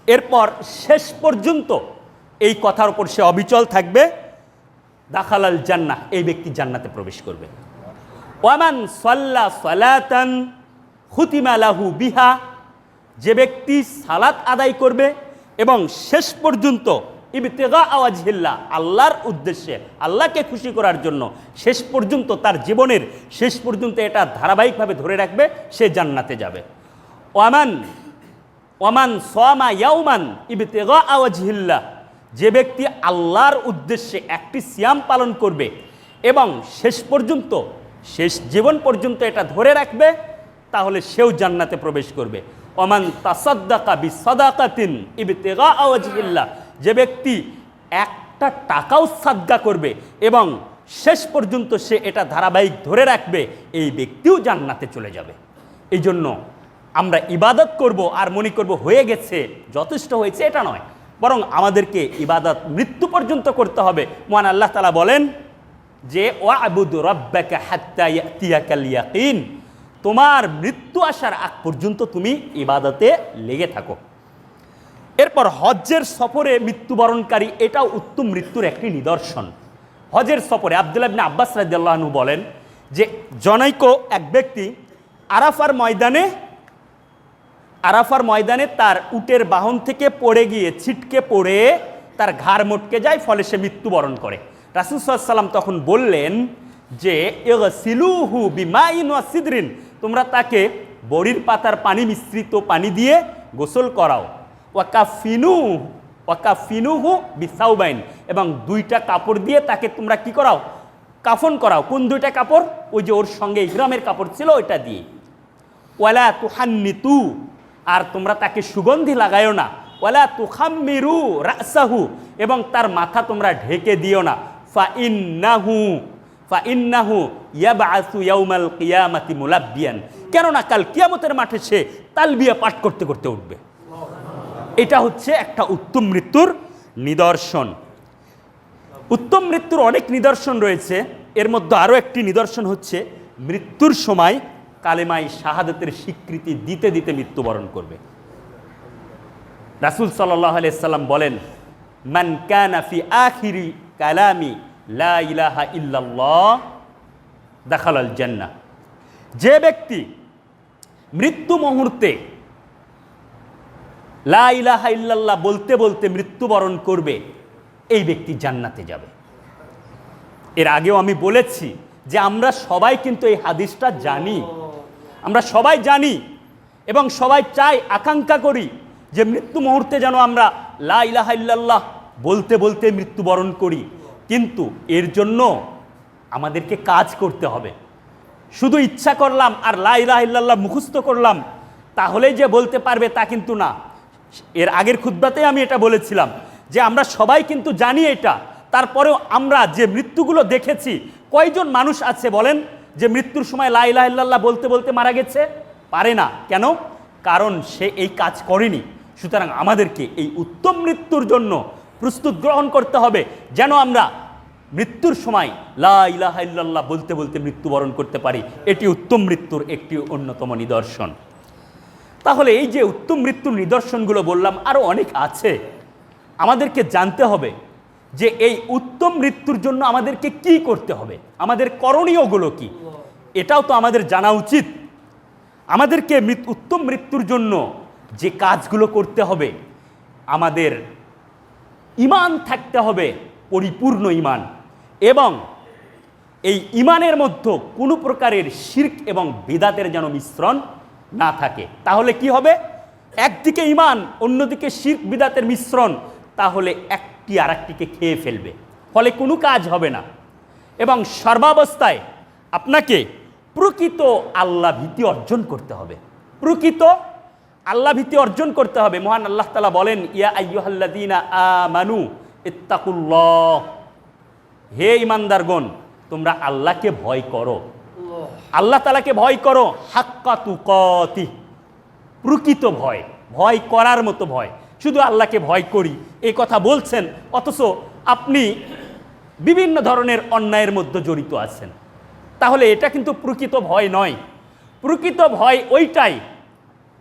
এরপর শেষ পর্যন্ত এই কথার ওপর সে অবিচল থাকবে, দাখালাল জান্নাহ, এই ব্যক্তি জান্নাতে প্রবেশ করবে। ওয়ামান সাল্লা সালাতান খুতিমা লাহু বিহা, যে ব্যক্তি সালাত আদায় করবে এবং শেষ পর্যন্ত ইবতিগা ওয়াজহিল্লাহ, আল্লাহর উদ্দেশ্যে, আল্লাহকে খুশি করার জন্য শেষ পর্যন্ত, তার জীবনের শেষ পর্যন্ত এটা ধারাবাহিকভাবে ধরে রাখবে, সে জান্নাতে যাবে। ওয়ামান সামা ইয়াওমান ইবতিগা ওয়াজহিল্লাহ, যে ব্যক্তি আল্লাহর উদ্দেশ্যে একটি সিয়াম পালন করবে এবং শেষ পর্যন্ত, শেষ জীবন পর্যন্ত এটা ধরে রাখবে, তাহলে সেও জান্নাতে প্রবেশ করবে। ওমান তাসাদ্দাকা বিসাদাকাতিন ইবতিগা ওয়াজহিল্লাহ, যে ব্যক্তি একটা টাকাও সাদকা করবে এবং শেষ পর্যন্ত সে এটা ধারাবাহিক ধরে রাখবে, এই ব্যক্তিও জান্নাতে চলে যাবে। এই জন্য আমরা ইবাদত করব আর মনে করব হয়ে গেছে, যথেষ্ট হয়েছে, এটা নয়, বরং আমাদেরকে ইবাদত মৃত্যু পর্যন্ত করতে হবে। মহান আল্লাহ তাআলা বলেন যে ওয়াবুদ রাব্বাকা হাত্তা ইয়াতিয়াকাল ইয়াকিন, তোমার মৃত্যু আসার আগ পর্যন্ত তুমি ইবাদতে লেগে থাকো। এরপর হজ্জের সফরে মৃত্যুবরণকারী, এটাও উত্তম মৃত্যুর একটি নিদর্শন। হজের সফরে আব্দুল্লাহ ইবনে আব্বাস রাদিয়াল্লাহু আনহু বলেন যে জনৈক এক ব্যক্তি আরাফার ময়দানে তার উটের বাহন থেকে পড়ে গিয়ে ছিটকে পড়ে তার ঘাড় মটকে যায়, ফলে সে মৃত্যুবরণ করে। রাসূল সাল্লাল্লাহু আলাইহি ওয়াসাল্লাম তখন বললেন যে ইগসিলুহু বিমাইন ওয়া সিদরিন, তোমরা তাকে বড়ির পাতার পানি মিশ্রিত পানি দিয়ে গোসল করাও। ওয়াকাফিনুহু বিসাউবাইন, এবং দুইটা কাপড় দিয়ে তাকে তোমরা কি করাও? কাফন করাও। কোন দুইটা কাপড়? ওই যে ওর সঙ্গে ইহরামের কাপড় ছিল ওইটা দিয়ে। ওয়ালা তুহান্নিতু, আর তোমরা তাকে সুগন্ধি লাগায়ও না। ওয়ালা তুখাম্মিরু রাসাহু, এবং তার মাথা তোমরা ঢেকে দিও না। ফাইন্নাহু ইয়াবআসু ইয়াউমাল কিয়ামাতি মুলাব্বিয়ান, কেননা কাল কিয়ামতের মাঠে সে তালবিয়া পাঠ করতে করতে উঠবে। এটা হচ্ছে একটা উত্তম মৃত্যুর নিদর্শন। উত্তম মৃত্যুর অনেক নিদর্শন রয়েছে, এর মধ্যে আরও একটি নিদর্শন হচ্ছে মৃত্যুর সময় কালেমায়ে শাহাদাতের স্বীকৃতি দিতে দিতে মৃত্যুবরণ করবে। রাসূল সাল্লাল্লাহু আলাইহি সাল্লাম বলেন, মান কানা ফি আখিরি কালামি লা ইলাহা ইল্লাল্লাহ দাখালাল জান্নাহ, যে ব্যক্তি মৃত্যু মুহূর্তে লা ইলাহা ইল্লাল্লাহ বলতে বলতে মৃত্যুবরণ করবে, এই ব্যক্তি জান্নাতে যাবে। এর আগেও আমি বলেছি যে আমরা সবাই কিন্তু এই হাদিসটা জানি, আমরা সবাই জানি এবং সবাই চাই, আকাঙ্ক্ষা করি যে মৃত্যু মুহূর্তে যেন আমরা লা ইলাহা ইল্লাল্লাহ বলতে বলতে মৃত্যুবরণ করি। কিন্তু এর জন্য আমাদেরকে কাজ করতে হবে। শুধু ইচ্ছা করলাম আর লা ইলাহা ইল্লাল্লাহ মুখস্থ করলাম তাহলেই যে বলতে পারবে তা কিন্তু না। এর আগের খুতবাতেই আমি এটা বলেছিলাম যে আমরা সবাই কিন্তু জানি এটা, তারপরেও আমরা যে মৃত্যুগুলো দেখেছি, কয়জন মানুষ আছে বলেন যে মৃত্যুর সময় লা ইলাহা ইল্লাল্লাহ বলতে বলতে মারা গেছে? পারে না। কেন? কারণ সে এই কাজ করেনি। সুতরাং আমাদেরকে এই উত্তম মৃত্যুর জন্য প্রস্তুত গ্রহণ করতে হবে, যেন আমরা মৃত্যুর সময় লা ইলাহা ইল্লাল্লাহ বলতে বলতে মৃত্যুবরণ করতে পারি। এটি উত্তম মৃত্যুর একটি অন্যতম নিদর্শন। তাহলে এই যে উত্তম মৃত্যুর নিদর্শনগুলো বললাম, আরও অনেক আছে। আমাদেরকে জানতে হবে যে এই উত্তম মৃত্যুর জন্য আমাদেরকে কি করতে হবে, আমাদের করণীয়গুলো কি, এটাও তো আমাদের জানা উচিত। আমাদেরকে উত্তম মৃত্যুর জন্য যে কাজগুলো করতে হবে, আমাদের ঈমান থাকতে হবে, পরিপূর্ণ ঈমান, এবং এই ঈমানের মধ্যে কোনো প্রকারের শিরক এবং বিদআতের যেন মিশ্রণ না থাকে। তাহলে কি হবে? একদিকে ঈমান, অন্যদিকে শিরক বিদআতের মিশ্রণ, তাহলে একটি আরেকটিকে খেয়ে ফেলবে, ফলে কোনো কাজ হবে না। এবং সর্বাবস্থায় আপনাকে প্রকৃত আল্লাহ ভীতি অর্জন করতে হবে, প্রকৃত আল্লাহ ভীতি অর্জন করতে হবে। মহান আল্লাহ তাআলা বলেন, ইয়া আইয়ুহাল্লাযীনা আমানু ইত্তাকুল্লাহ, হে ঈমানদারগণ তোমরা আল্লাহকে ভয় করো, আল্লাহ তাআলাকে ভয় করো, হাক্কা তুকাতিহ, প্রকৃত ভয়, ভয় করার মতো ভয়। শুধু আল্লাহকে ভয় করি এই কথা বলছেন, অথচ আপনি বিভিন্ন ধরনের অন্যায়ের মধ্যে জড়িত আছেন, তাহলে এটা কিন্তু প্রকৃত ভয় নয়। প্রকৃত ভয় ওইটাই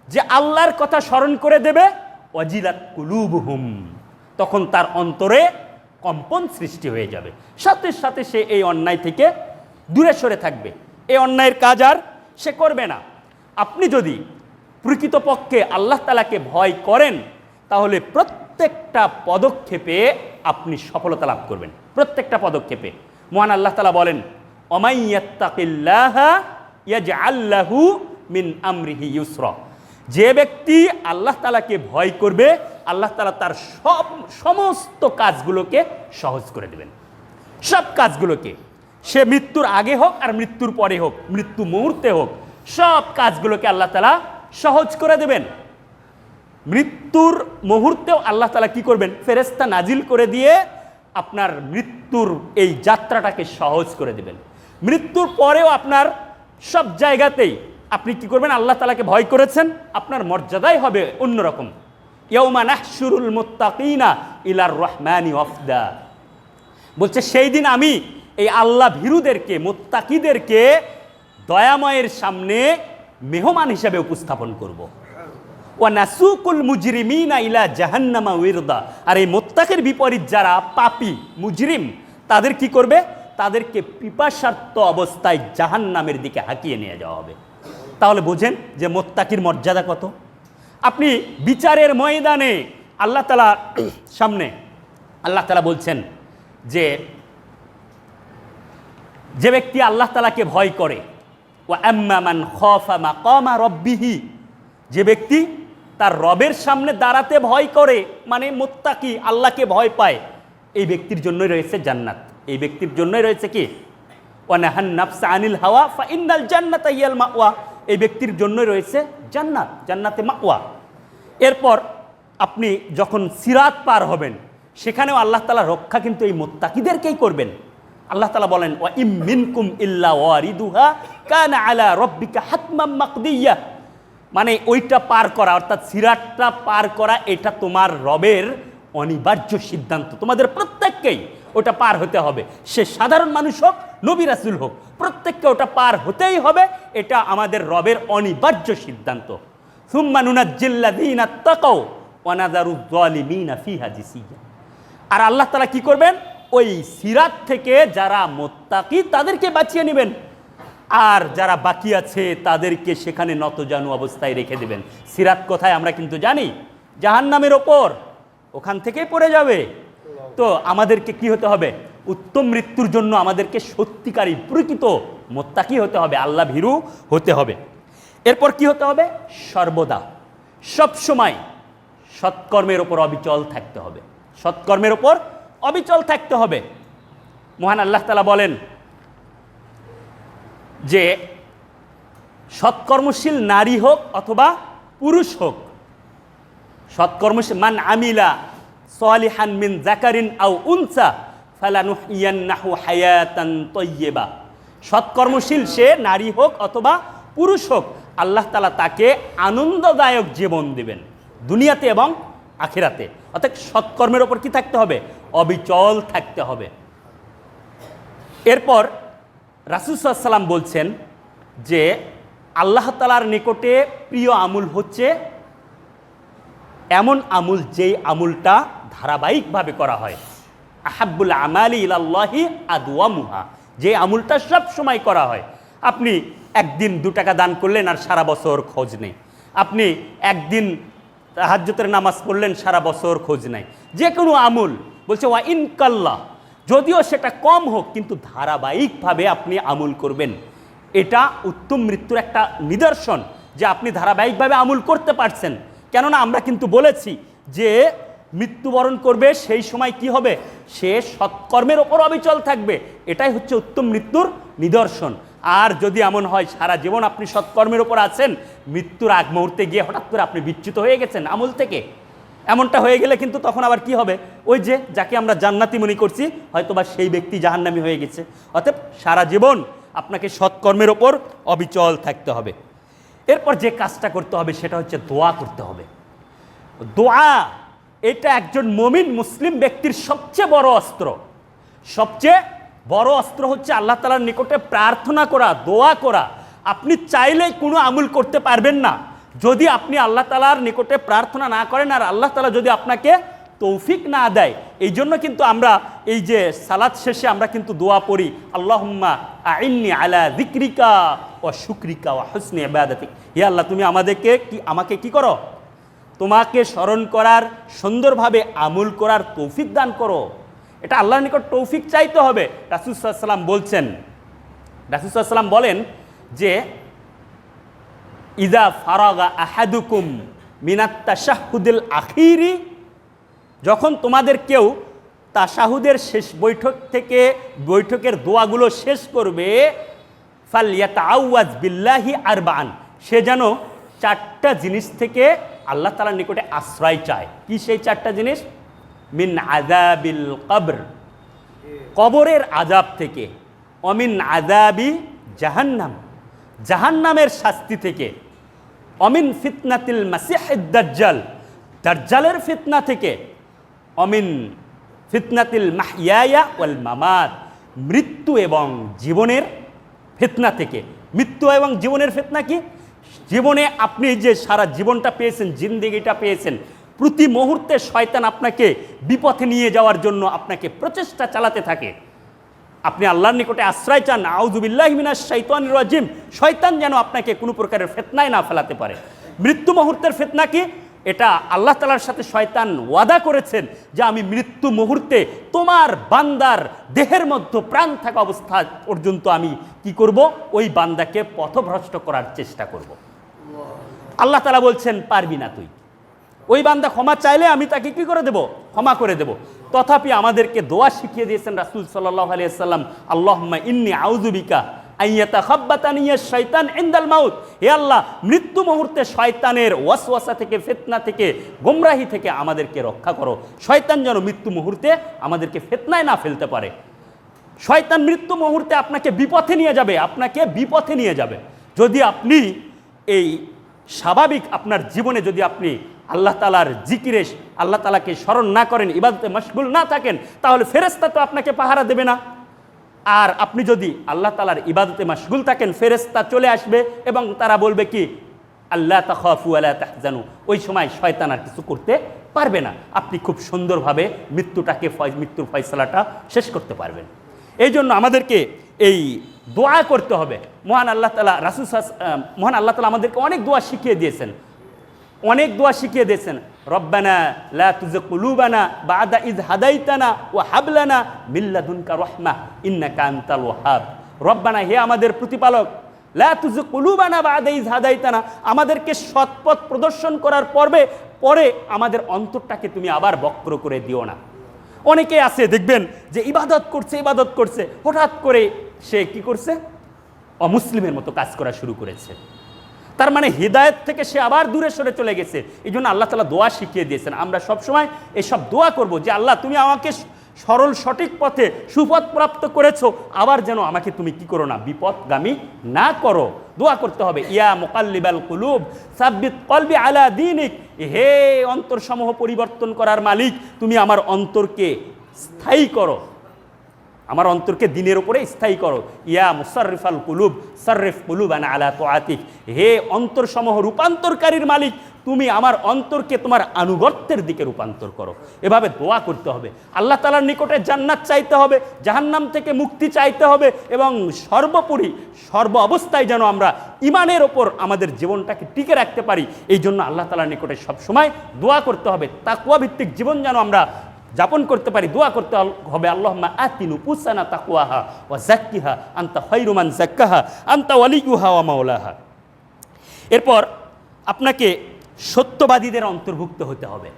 যে আল্লাহর কথা স্মরণ করে দেবে, ওয়াজিলাত কুলুবুহুম, তখন তার অন্তরে কম্পন সৃষ্টি হয়ে যাবে, সাথে সাথে সে এই অন্যায় থেকে দূরে সরে থাকবে। এই অন্যায়ের কাজ আর সে করবে না। আপনি যদি প্রকৃতপক্ষে আল্লাহ তাআলাকে ভয় করেন, তাহলে প্রত্যেকটা পদক্ষেপে আপনি সফলতা লাভ করবেন, প্রত্যেকটা পদক্ষেপে। মহান আল্লাহ তাআলা বলেন, ওমাই ইয়াত্তাকিল্লাহা ইয়াজআল লাহু মিন আমরিহি ইউসরা। যে ব্যক্তি আল্লাহ তাআলাকে ভয় করবে, আল্লাহ তাআলা তার সমস্ত কাজগুলোকে সহজ করে দেবেন, সব কাজগুলোকে। সে মৃত্যুর আগে হোক আর মৃত্যুর পরে হোক, মৃত্যু মুহূর্তে হোক, সব কাজগুলোকে আল্লাহ তাআলা সহজ করে দেবেন। মৃত্যুর মুহূর্তেও আল্লাহ তাআলা কি করবেন? ফেরেশতা নাজিল করে দিয়ে আপনার মৃত্যুর এই যাত্রাটাকে সহজ করে দেবেন। মৃত্যুর পরেও আপনার সব জায়গাতেই আপনি কি করবেন? আল্লাহ তাআলাকে ভয় করেছেন, আপনার মর্যাদাই হবে অন্যরকম। ইয়াউমা নাহশুরুল মুত্তাকিনা ইলার রহমানি ওয়াফদা। বলছে সেই দিন আমি এই আল্লাহ ভীরুদেরকে, মুত্তাকিদেরকে দয়াময়ের সামনে মেহমান হিসেবে উপস্থাপন করব। ওয়া নাসুকুল মুজরিমিনা ইলা জাহান্নামা উইরদা। আর এই মুত্তাকির বিপরীত যারা পাপী মুজরিম, তাদের কি করবে? তাদেরকে পিপাসার্ত অবস্থায় জাহান্নামের দিকে হাঁকিয়ে নিয়ে যাওয়া হবে। তাহলে বোঝেন যে মুত্তাকির মর্যাদা কত। আপনি বিচারের ময়দানে আল্লাহ তাআলা সামনে আল্লাহ তাআলা বলছেন যে যে ব্যক্তি আল্লাহ তাআলাকে ভয় করে, ওয়া আম্মা মান খাফা মাকামা রাব্বিহি, যে ব্যক্তি তার রবের সামনে দাঁড়াতে ভয় করে, মানে মুত্তাকি, আল্লাহকে ভয় পায়, এই ব্যক্তির জন্যই রয়েছে জান্নাত। এই ব্যক্তির জন্যই রয়েছে কি? ওয়া নাহান নাফসা আনিল হাওয়া ফা ইন্নাল জান্নাতা হিয়াল মাওয়া। এই ব্যক্তির জন্যই রয়েছে জান্নাত, জান্নাতে মাওয়া। এরপর আপনি যখন সিরাত পার হবেন, সেখানেও আল্লাহ তাআলা রক্ষা কিন্তু এই মুত্তাকিদেরকেই করবেন। আল্লাহ তাআলা বলেন, ওয়া ইম মিনকুম ইল্লা ওয়ারিদুহা কানা আলা রাব্বিকা হাতমান মাকদিয়া। মানে ওইটা পার করা, অর্থাৎ সিরাতটা পার করা, এটা তোমার রবের অনিবার্য সিদ্ধান্ত। তোমাদের প্রত্যেককেই ওটা পার হতে হবে। সে সাধারণ মানুষ হোক, নবী রাসূল হোক, প্রত্যেককে ওটা পার হতেই হবে। এটা আমাদের রবের অনিবার্য সিদ্ধান্ত। সুম্মা নুনাজ্জিল্লাযীনা তাকাও ওয়া নাযারুয যালিমিনা ফিহা জিসিয়া। আর আল্লাহ তাআলা কি করবেন? ওই সিরাত থেকে যারা মুত্তাকি তাদেরকে বাঁচিয়ে নেবেন, আর যারা বাকি আছে তাদেরকে সেখানে নতজানু অবস্থায় রেখে দেবেন। সিরাত কোথায় আমরা কিন্তু জানি, জাহান্নামের ওপর, ওখান থেকেই পড়ে যাবে। তো আমাদেরকে কি হতে হবে? উত্তম মৃত্যুর জন্য আমাদেরকে সত্যিকারী প্রকৃত মুত্তাকি হতে হবে, আল্লাহ ভীরু হতে হবে। এরপর কি হতে হবে? সর্বদা সবসময় সৎকর্মের ওপর অবিচল থাকতে হবে, সৎকর্মের ওপর অবিচল থাকতে হবে। মহান আল্লাহ তাআলা বলেন যে সৎকর্মশীল নারী হোক অথবা পুরুষ হোক, সৎকর্মশীল মান আমিলা সালিহান মিন যাকারিন আও উনসা ফালানুহইয়ান্নাহু হায়াতান তাইয়্যিবা। সৎকর্মশীল সে নারী হোক অথবা পুরুষ হোক, আল্লাহ তাআলা তাকে আনন্দদায়ক জীবন দিবেন দুনিয়াতে এবং আখিরাতে। অর্থাৎ সৎকর্মের ওপর কি থাকতে হবে? অবিচল থাকতে হবে। এরপর রাসূল সাল্লাল্লাহু আলাইহি ওয়াসাল্লাম বলছেন যে আল্লাহ তাআলার নিকটে প্রিয় আমল হচ্ছে এমন আমল যেই আমলটা ধারাবাহিকভাবে করা হয়। আহাব্বুল আমালি ইলাল্লাহি আদওয়ামুহা, যে আমলটা সব সময় করা হয়। আপনি একদিন 2 টাকা দান করলেন আর সারা বছর খোঁজ নেই। আপনি একদিন তাহাজ্জুদের নামাজ পড়লেন, সারা বছর খোঁজ নাই। যে কোনো আমল বলছে ওয়া ইনকাল্লাহ, যদিও সেটা কম হোক কিন্তু ধারাবাহিকভাবে আপনি আমল করবেন। এটা উত্তম মৃত্যুর একটা নিদর্শন যে আপনি ধারাবাহিকভাবে আমল করতে পারছেন। কেননা আমরা কিন্তু বলেছি যে মৃত্যুবরণ করবে সেই সময় কি হবে? সে সৎকর্মের ওপর অবিচল থাকবে। এটাই হচ্ছে উত্তম মৃত্যুর নিদর্শন। আর যদি এমন হয় সারা জীবন আপনি সৎকর্মের ওপর আছেন, মৃত্যুর আগ মুহূর্তে গিয়ে হঠাৎ করে আপনি বিচ্যুত হয়ে গেছেন আমল থেকে, এমনটা হয়ে গেলে কিন্তু তখন আবার কি হবে? ওই যে যাকে আমরা জান্নাতি মনে করছি, হয়তোবা সেই ব্যক্তি জাহান্নামী হয়ে গেছে। অতএব সারা জীবন আপনাকে সৎকর্মের ওপর অবিচল থাকতে হবে। এরপর যে কাজটা করতে হবে সেটা হচ্ছে দোয়া করতে হবে। দোয়া এটা একজন মুমিন মুসলিম ব্যক্তির সবচেয়ে বড় অস্ত্র। সবচেয়ে বড় অস্ত্র হচ্ছে আল্লাহ তাআলার নিকটে প্রার্থনা করা, দোয়া করা। আপনি চাইলেই কোনো আমল করতে পারবেন না যদি আপনি আল্লাহ তাআলার নিকটে প্রার্থনা না করেন। আর আল্লাহ তাআলা যদি আপনাকে তৌফিক না দেয়। এই জন্য কিন্তু আমরা এই যে সালাত শেষে আমরা কিন্তু দোয়া পড়ি, আল্লাহুম্মা আইন্নি আলা যিকরিকা ওয়া শুকরিকা ওয়া হুসনি ইবাদাতিক। হে আল্লাহ, তুমি আমাকে কি করো? তোমাকে স্মরণ করার, সুন্দরভাবে আমল করার তৌফিক দান করো। এটা আল্লাহর নিকট তৌফিক চাইতে হবে। রাসূল সাল্লাল্লাহু আলাইহি ওয়াসাল্লাম বলছেন, রাসূল সাল্লাল্লাহু আলাইহি ওয়াসাল্লাম বলেন যে ইযা ফারাগা আহাদুকুম মিনাত তাশাহুদিল আখিরি, যখন তোমাদের কেউ তাশাহুদের শেষ বৈঠকের দোয়াগুলো শেষ করবে, ফালইয়াতাআওয়াজ বিল্লাহি আরবাআন, সে যেন 4টা জিনিস থেকে আল্লাহ তাআলার নিকটে আশ্রয় চায়। কি সেই 4টা জিনিস? মিন আযাবিল কবর, কবরের আযাব থেকে, অমিন আযাবি জাহান্নাম, জাহান্নামের শাস্তি থেকে, অমিন ফিতনাতিল মাসিহিদ দাজ্জাল, দাজ্জালের ফিতনা থেকে, অমিন ফিতনাতিল মাহইয়া ওয়াল মামাত, মৃত্যু এবং জীবনের ফিতনা থেকে। মৃত্যু এবং জীবনের ফিতনা কি? জীবনে আপনি যে সারা জীবনটা পেয়েছেন, জিন্দেগিটা পেয়েছেন, প্রতি মুহূর্তে শয়তান আপনাকে বিপথে নিয়ে যাওয়ার জন্য আপনাকে প্রচেষ্টা চালাতে থাকে। আপনি আল্লাহর নিকটে আশ্রয় চান, আউযু বিল্লাহি মিনাশ শাইতানির রাজিম, শয়তান যেন আপনাকে কোনো প্রকারের ফিতনায় না ফেলাতে পারে। মৃত্যু মুহূর্তের ফিতনা কি? এটা আল্লাহ তাআলার সাথে শয়তান ওয়াদা করেছেন যে আমি মৃত্যু মুহূর্তে তোমার বান্দার দেহের মধ্যে প্রাণ থাকা অবস্থা পর্যন্ত আমি কি করব? ওই বান্দাকে পথভ্রষ্ট করার চেষ্টা করব। আল্লাহ তাআলা বলছেন পারবি না তুই। ওই বান্দা ক্ষমা চাইলে আমি তাকে কি করে দেব? ক্ষমা করে দেব। তথাপি আমাদেরকে দোয়া শিখিয়ে দিয়েছেন রাসূল সাল্লাল্লাহু আলাইহি ওয়াসাল্লাম, আল্লাহুম্মা ইন্নী আউযু বিকা আইয়াতাখাব্বাতানি শাইতান ইনদাল মাউত। হে আল্লাহ, মৃত্যু মুহূর্তে শয়তানের ওয়াসওয়াসা থেকে, ফিতনা থেকে, গোমরাহি থেকে আমাদেরকে রক্ষা করো। শয়তান যেন মৃত্যু মুহূর্তে আমাদেরকে ফিতনায় না ফেলতে পারে। শয়তান মৃত্যু মুহূর্তে আপনাকে বিপথে নিয়ে যাবে। যদি আপনি এই স্বাভাবিক আপনার জীবনে যদি আপনি আল্লাহ তাআলার জিকিরে, আল্লাহ তাআলাকে স্মরণ না করেন, ইবাদতে মশগুল না থাকেন, তাহলে ফেরেশতা তো আপনাকে পাহারা দেবে না। আর আপনি যদি আল্লাহ তাআলার ইবাদতে মশগুল থাকেন, ফেরেশতা চলে আসবে এবং তারা বলবে কি, আল্লা তাখাফু ওয়ালা তাহজানু। ওই সময় শয়তান আর কিছু করতে পারবে না। আপনি খুব সুন্দরভাবে মৃত্যুর ফয়সালাটা শেষ করতে পারবেন। এই জন্য আমাদেরকে এই দোয়া করতে হবে। মহান আল্লাহ তাআলা আমাদেরকে অনেক দোয়া শিখিয়ে দিয়েছেন। রব্বানা লা তুযিগ কুলুবানা বা'দা ইয হাদাইতানা ওয়া হাব লানা মিন লাদুনকা রাহমাহ ইন্নাকা আনতাল ওয়াহ্হাব। রব্বানা, হে আমাদের প্রতিপালক, লা তুযিগ কুলুবানা বা'দা ইয হাদাইতানা, আমাদেরকে সৎপথ প্রদর্শন করার পরে আমাদের অন্তরটাকে তুমি আবার বক্র করে দিও না। অনেকে আছে দেখবেন যে ইবাদত করছে, হঠাৎ করে সে কি করছে? অমুসলিমের মতো কাজ করা শুরু করেছে। তার মানে হিদায়াত থেকে সে আবার দূরে সরে চলে গেছে। এই জন্য আল্লাহ তাআলা দোয়া শিখিয়ে দিয়েছেন। আমরা সবসময় এসব দোয়া করব যে আল্লাহ, তুমি আমাকে সরল সঠিক পথে সুপথ প্রাপ্ত করেছো, আবার যেন আমাকে তুমি কি করো না, বিপথগামী না করো। দোয়া করতে হবে, ইয়া মুকাল্লিবাল কুলুব সাব্বিত কলবি আলা দীনিক। হে অন্তরসমূহ পরিবর্তন করার মালিক, তুমি আমার অন্তরকে স্থায়ী করো, আমার অন্তরকে দিনের উপরে স্থায়ী করো। ইয়া মুসাররিফাল কুলুব সাররিফ কুলুবানা আলা তাআতিক। হে অন্তরসমূহ রূপান্তরকারীর মালিক, তুমি আমার অন্তরকে তোমার আনুগত্যের দিকে রূপান্তর করো। এভাবে দোয়া করতে হবে। আল্লাহ তাআলার নিকটে জান্নাত চাইতে হবে, জাহান্নাম থেকে মুক্তি চাইতে হবে, এবং সর্বোপরি সর্ব অবস্থায় যেন আমরা ইমানের ওপর আমাদের জীবনটাকে টিকে রাখতে পারি। এই জন্য আল্লাহ তাআলার নিকটে সবসময় দোয়া করতে হবে। তাকওয়া ভিত্তিক জীবন যেন আমরা যাপন করতে পারি। দোয়া করতে হবে, আল্লাহুম্মা আতি নুফুসানা তাকওয়াহা ওয়া যাক্কিহা আনতা খায়রু মান যাক্কাহা আনতা ওয়ালিয়ুহা ওয়া মাওলাহা। এরপর আপনাকে সত্যবাদীদের অন্তর্ভুক্ত হতে হবে।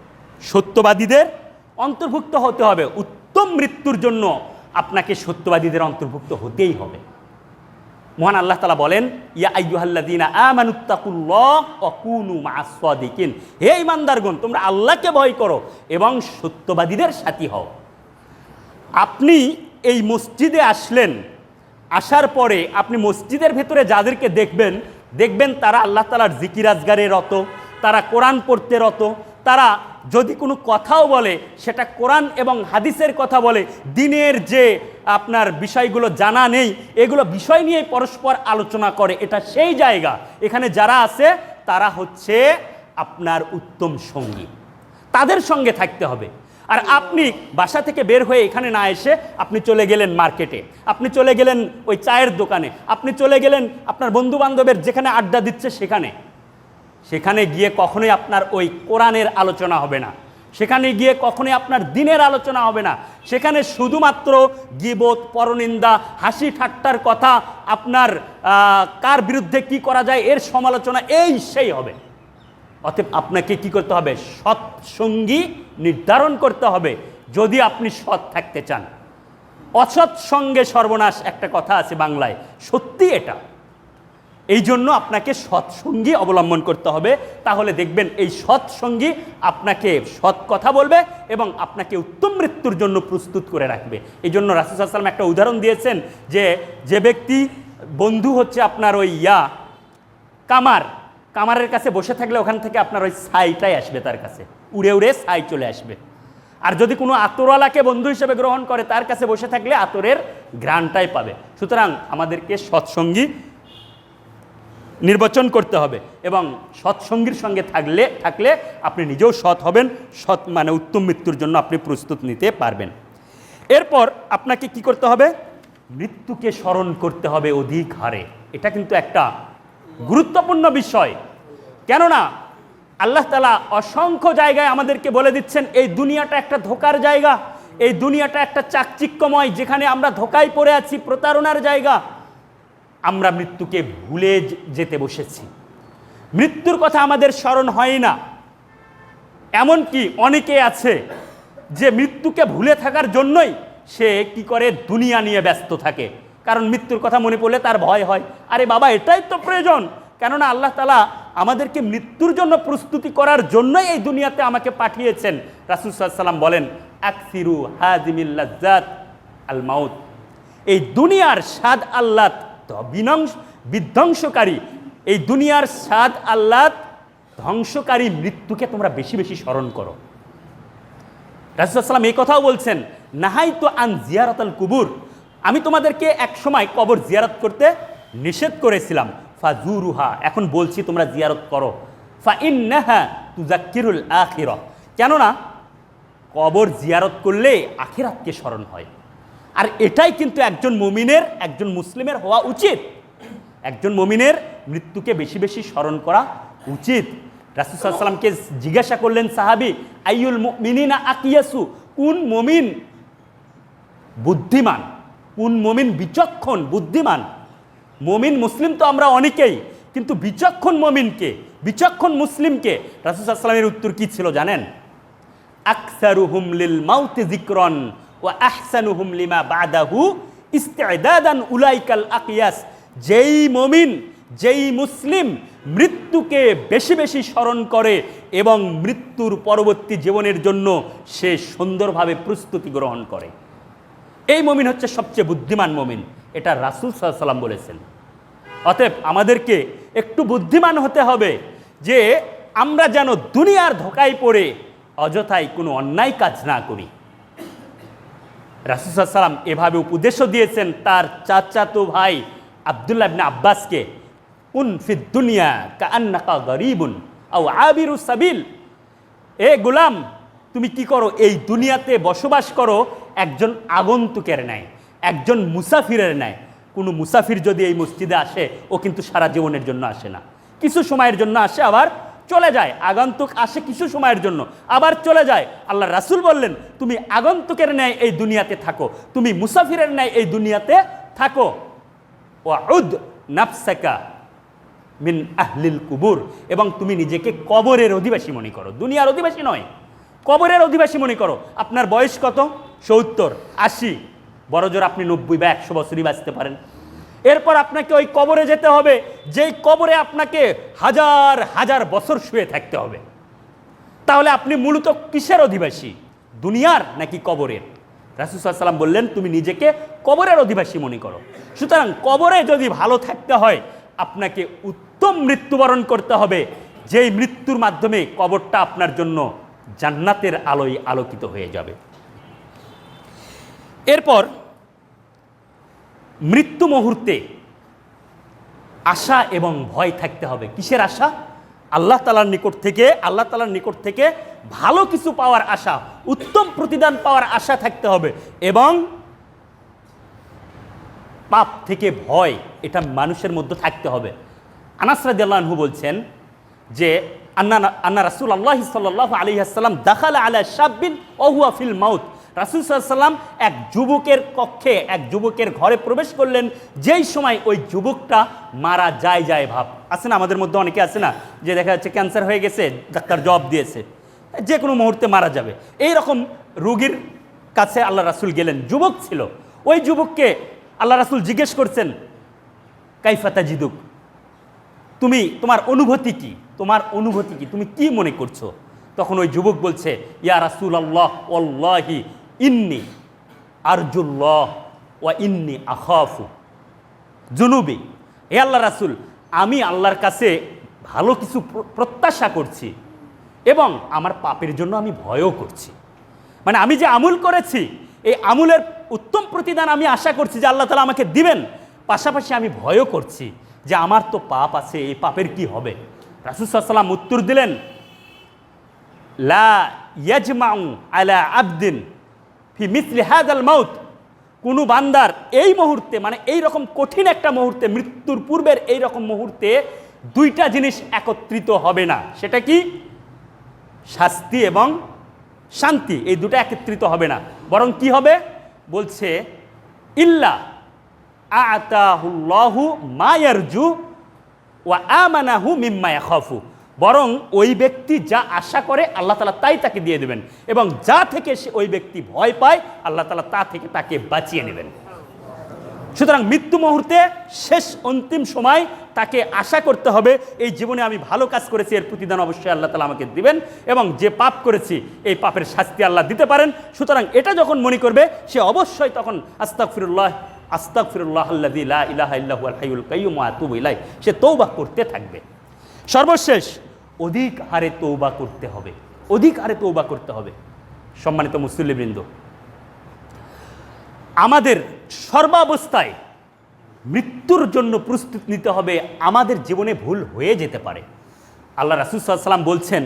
উত্তম মৃত্যুর জন্য আপনাকে সত্যবাদীদের অন্তর্ভুক্ত হতেই হবে। মহান আল্লাহ তাআলা বলেন, ইয়া আইয়ুহাল্লাযীনা আমানুত্তাকুল্লাহ ওয়া কুনু মা'আস সাদিকিন। হে ঈমানদারগণ, তোমরা আল্লাহকে ভয় করো এবং সত্যবাদীদের সাথী হও। আপনি এই মসজিদে আসলেন, আসার পরে আপনি মসজিদের ভেতরে যাদেরকে দেখবেন তারা আল্লাহ তাআলার জিকির আজগারে রত, তারা কোরআন পড়তে রত, তারা যদি কোনো কথাও বলে সেটা কোরআন এবং হাদিসের কথা বলে, দিনের যে আপনার বিষয়গুলো জানা নেই এগুলো বিষয় নিয়ে পরস্পর আলোচনা করে। এটা সেই জায়গা, এখানে যারা আছে তারা হচ্ছে আপনার উত্তম সঙ্গী, তাদের সঙ্গে থাকতে হবে। আর আপনি বাসা থেকে বের হয়ে এখানে না এসে আপনি চলে গেলেন মার্কেটে, আপনি চলে গেলেন ওই চায়ের দোকানে, আপনি চলে গেলেন আপনার বন্ধু বান্ধবের যেখানে আড্ডা দিচ্ছে সেখানে গিয়ে কখনোই আপনার ওই কোরআনের আলোচনা হবে না, সেখানে গিয়ে কখনোই আপনার দিনের আলোচনা হবে না। সেখানে শুধুমাত্র গীবত, পরনিন্দা, হাসি ঠাট্টার কথা, আপনার কার বিরুদ্ধে কি করা যায় এর সমালোচনা, সেই হবে। অতএব আপনাকে কি করতে হবে? সৎ সঙ্গী নির্ধারণ করতে হবে যদি আপনি সৎ থাকতে চান। অসৎ সঙ্গে সর্বনাশ একটা কথা আছে বাংলায়, সত্যি এটা। এই জন্য আপনাকে সৎসঙ্গী অবলম্বন করতে হবে, তাহলে দেখবেন এই সৎসঙ্গী আপনাকে সৎ কথা বলবে এবং আপনাকে উত্তম মৃত্যুর জন্য প্রস্তুত করে রাখবে। এই জন্য রাসূল সাল্লাল্লাহু আলাইহি ওয়াসাল্লাম একটা উদাহরণ দিয়েছেন যে ব্যক্তি বন্ধু হচ্ছে আপনার ওই কামারের কাছে বসে থাকলে ওখান থেকে আপনার ওই ছাইটাই আসবে, তার কাছে উড়ে উড়ে ছাই চলে আসবে। আর যদি কোনো আতরওয়ালাকে বন্ধু হিসেবে গ্রহণ করে তার কাছে বসে থাকলে আতরের ঘ্রাণটাই পাবে। সুতরাং আমাদেরকে সৎসঙ্গী নির্বাচন করতে হবে এবং সৎসঙ্গীর সঙ্গে থাকলে আপনি নিজেও সৎ হবেন, সৎ মানে উত্তম মৃত্যুর জন্য আপনি প্রস্তুত নিতে পারবেন। এরপর আপনাকে কি করতে হবে? মৃত্যুকে স্মরণ করতে হবে অধিক হারে। এটা কিন্তু একটা গুরুত্বপূর্ণ বিষয়, কেননা আল্লাহ তাআলা অসংখ্য জায়গায় আমাদেরকে বলে দিচ্ছেন এই দুনিয়াটা একটা ধোকার জায়গা, এই দুনিয়াটা একটা চাকচিক্যময়, যেখানে আমরা ধোকায় পড়ে আছি, প্রতারণার জায়গা। আমরা মৃত্যুকে ভুলে যেতে বসেছি, মৃত্যুর কথা আমাদের স্মরণ হয় না। এমনকি অনেকে আছে যে মৃত্যুকে ভুলে থাকার জন্যই সে কি করে? দুনিয়া নিয়ে ব্যস্ত থাকে, কারণ মৃত্যুর কথা মনে পড়লে তার ভয় হয়। আরে বাবা, এটাই তো প্রয়োজন, কেননা আল্লাহ তাআলা আমাদেরকে মৃত্যুর জন্য প্রস্তুতি করার জন্যই এই দুনিয়াতে আমাকে পাঠিয়েছেন। রাসূল সাল্লাল্লাহু আলাইহি ওয়াসাল্লাম বলেন, আকসিরু হাযিমিল লাজ্জাত আল মাউত। এই দুনিয়ার স্বাদ আহ্লাদ বিধ্বংসকারী, এই দুনিয়ার স্বাদ আহ্লাদ ধ্বংসকারী মৃত্যুকে তোমরা বেশি বেশি স্মরণ করো। রাসূল সাল্লাল্লাহু আলাইহি ওয়াসাল্লাম এই কথাও বলছেন, নাহাইতু আন জিয়ারাতাল কুবুর। আমি তোমাদেরকে এক সময় কবর জিয়ারত করতে নিষেধ করেছিলাম, ফাজুরুহা, এখন বলছি তোমরা জিয়ারত করো। ফা ইন্নাহা তুযাক্কিরুল আখিরাহ, কেননা কবর জিয়ারত করলে আখিরাতকে স্মরণ হয়। আর এটাই কিন্তু একজন মুমিনের, একজন মুসলিমের হওয়া উচিত। একজন মুমিনের মৃত্যুকে বেশি বেশি স্মরণ করা উচিত। রাসূল সাল্লাল্লাহু আলাইহি ওয়াসাল্লামকে জিজ্ঞাসা করলেন সাহাবী, আইয়ুল মুমিনিনা আকিয়াসু, কোন মুমিন বুদ্ধিমান, কোন মুমিন বিচক্ষণ বুদ্ধিমান? মুমিন মুসলিম তো আমরা অনেকেই, কিন্তু বিচক্ষণ মুমিনকে, বিচক্ষণ মুসলিমকে? রাসূল সাল্লাল্লাহু আলাইহি ওয়াসাল্লামের উত্তর কি ছিল জানেন? আকসারুহুম লিল মাউতি যিকরান ওয়া আহসানুহুম লিমা বাদাহু ইস্তিদাদান উলাইকাল আকিয়াস। যেই মুমিন, যেই মুসলিম মৃত্যুকে বেশি বেশি স্মরণ করে এবং মৃত্যুর পরবর্তী জীবনের জন্য সে সুন্দরভাবে প্রস্তুতি গ্রহণ করে, এই মুমিন হচ্ছে সবচেয়ে বুদ্ধিমান মুমিন। এটা রাসূল সাল্লাল্লাহু আলাইহি ওয়াসাল্লাম বলেছেন। অতএব আমাদেরকে একটু বুদ্ধিমান হতে হবে যে আমরা যেন দুনিয়ার ধোকায় পড়ে অযথায় কোনো অন্যায় কাজ না করি। রাসূল সাল্লাল্লাহু আলাইহি ওয়াসাল্লাম এভাবে উপদেশও দিয়েছেন তার চাচাতো ভাই আব্দুল্লাহ ইবনে আব্বাসকে, কুন ফিদ দুনিয়া কাআন্নাকা গরীবুন আও আবিরুস সাবিল। এ গোলাম, তুমি কি করো? এই দুনিয়াতে বসবাস করো একজন আগন্তুকের ন্যায়, একজন মুসাফিরের ন্যায়। কোনো মুসাফির যদি এই মসজিদে আসে, ও কিন্তু সারা জীবনের জন্য আসে না, কিছু সময়ের জন্য আসে আবার চলে যায়। আগন্তুক আসে কিছু সময়ের জন্য আবার চলে যায়। আল্লাহ রাসূল বললেন, তুমি আগন্তুকের ন্যায় এই দুনিয়াতে থাকো, তুমি মুসাফিরের ন্যায় এই দুনিয়াতে থাকো। ওয়াউদ নাফসাকা মিন আহলিল কুবুর, এবং তুমি নিজেকে কবরের অধিবাসী মনে করো, দুনিয়ার অধিবাসী নয়, কবরের অধিবাসী মনে করো। আপনার বয়স কত? 70, 80, বড়জোর আপনি 90 বা 100 বছরই বাঁচতে পারেন। এরপর আপনাকে ওই কবরে যেতে হবে, যেই কবরে আপনাকে হাজার হাজার বছর শুয়ে থাকতে হবে। তাহলে আপনি মূলত কিসের অধিবাসী, দুনিয়ার নাকি কবরের? রাসূল সাল্লাল্লাহু আলাইহি ওয়াসাল্লাম বললেন, তুমি নিজেকে কবরের অধিবাসী মনে করো। সুতরাং কবরে যদি ভালো থাকতে হয়, আপনাকে উত্তম মৃত্যুবরণ করতে হবে, যেই মৃত্যুর মাধ্যমে কবরটা আপনার জন্য জান্নাতের আলোয় আলোকিত হয়ে যাবে। এরপর মৃত্যু মুহূর্তে আশা এবং ভয় থাকতে হবে। কিসের আশা? আল্লাহ তাআলার নিকট থেকে ভালো কিছু পাওয়ার আশা, উত্তম প্রতিদান পাওয়ার আশা থাকতে হবে, এবং পাপ থেকে ভয় এটা মানুষের মধ্যে থাকতে হবে। আনাস রাদিয়াল্লাহু আনহু বলছেন যে আন্না রাসূলুল্লাহ সাল্লাল্লাহু আলাইহি ওয়াসাল্লাম দাখালা আলা শাববিন ওয়া হুয়া ফিল মাউত। রাসূল সাল্লাল্লাহু আলাইহি ওয়াসাল্লাম এক যুবকের কক্ষে, এক যুবকের ঘরে প্রবেশ করলেন, যেই সময় ওই যুবকটা মারা যায় ভাব। আছে না আমাদের মধ্যে অনেকে আছে না, যে দেখা যাচ্ছে ক্যান্সার হয়ে গেছে, ডাক্তার জবাব দিয়েছে যে কোনো মুহূর্তে মারা যাবে, এই রকম রোগীর কাছে আল্লাহ রাসূল গেলেন। যুবক ছিল, ওই যুবককে আল্লাহ রাসূল জিজ্ঞেস করছেন কাইফা তাজিদুক, তোমার অনুভূতি কি, তুমি কি মনে করছো? তখন ওই যুবক বলছে ইয়া রাসূলুল্লাহ ওয়াল্লাহি ইন্নী আরজুল্লাহ ওয়া ইন্নী আখাফু জুনুবি। হে আল্লাহ রাসূল, আমি আল্লাহর কাছে ভালো কিছু প্রত্যাশা করছি এবং আমার পাপের জন্য আমি ভয়ও করছি। মানে আমি যে আমল করেছি এই আমলের উত্তম প্রতিদান আমি আশা করছি যে আল্লাহ তাআলা আমাকে দিবেন, পাশাপাশি আমি ভয়ও করছি যে আমার তো পাপ আছে, এই পাপের কি হবে? রাসূল সাল্লাল্লাহু আলাইহি ওয়াসাল্লাম উত্তর দিলেন লা ইয়াজমাউ আলা আবদিন ফি মিসলি হাযাল মাউত। কোনো বান্দার এই মুহূর্তে, মানে এই রকম কঠিন একটা মুহূর্তে, মৃত্যুর পূর্বের এই রকম মুহূর্তে দুইটা জিনিস একত্রিত হবে না। সেটা কি? শাস্তি এবং শান্তি, এই দুটো একত্রিত হবে না। বরং কি হবে? বলছে ইল্লা আতাহুল্লাহু মা ইয়ারজু ওয়া আমানাহু মিম্মা ইয়াখাফু। বরং ওই ব্যক্তি যা আশা করে আল্লাহ তাআলা তাই তাকে দিয়ে দেবেন, এবং যা থেকে ওই ব্যক্তি ভয় পায় আল্লাহ তাআলা তা থেকে তাকে বাঁচিয়ে নেবেন। সুতরাং মৃত্যু মুহূর্তে শেষ অন্তিম সময় তাকে আশা করতে হবে এই জীবনে আমি ভালো কাজ করেছি, এর প্রতিদান অবশ্যই আল্লাহ তাআলা আমাকে দিবেন, এবং যে পাপ করেছি এই পাপের শাস্তি আল্লাহ দিতে পারেন। সুতরাং এটা যখন মনে করবে সে অবশ্যই তখন আস্তাগফিরুল্লাহ আল্লাযী লা ইলাহা ইল্লা হুয়াল হাইয়ুল কাইয়্যুম ওয়া আতুবু ইলাইহি, সে তওবা করতে থাকবে। সর্বশেষ অধিক হারে তওবা করতে হবে। সম্মানিত মুসল্লিবৃন্দ, আমাদের সর্বাবস্থায় মৃত্যুর জন্য প্রস্তুতি নিতে হবে। আমাদের জীবনে ভুল হয়ে যেতে পারে। আল্লাহ রাসূল সাল্লাল্লাহু আলাইহি ওয়াসাল্লাম বলছেন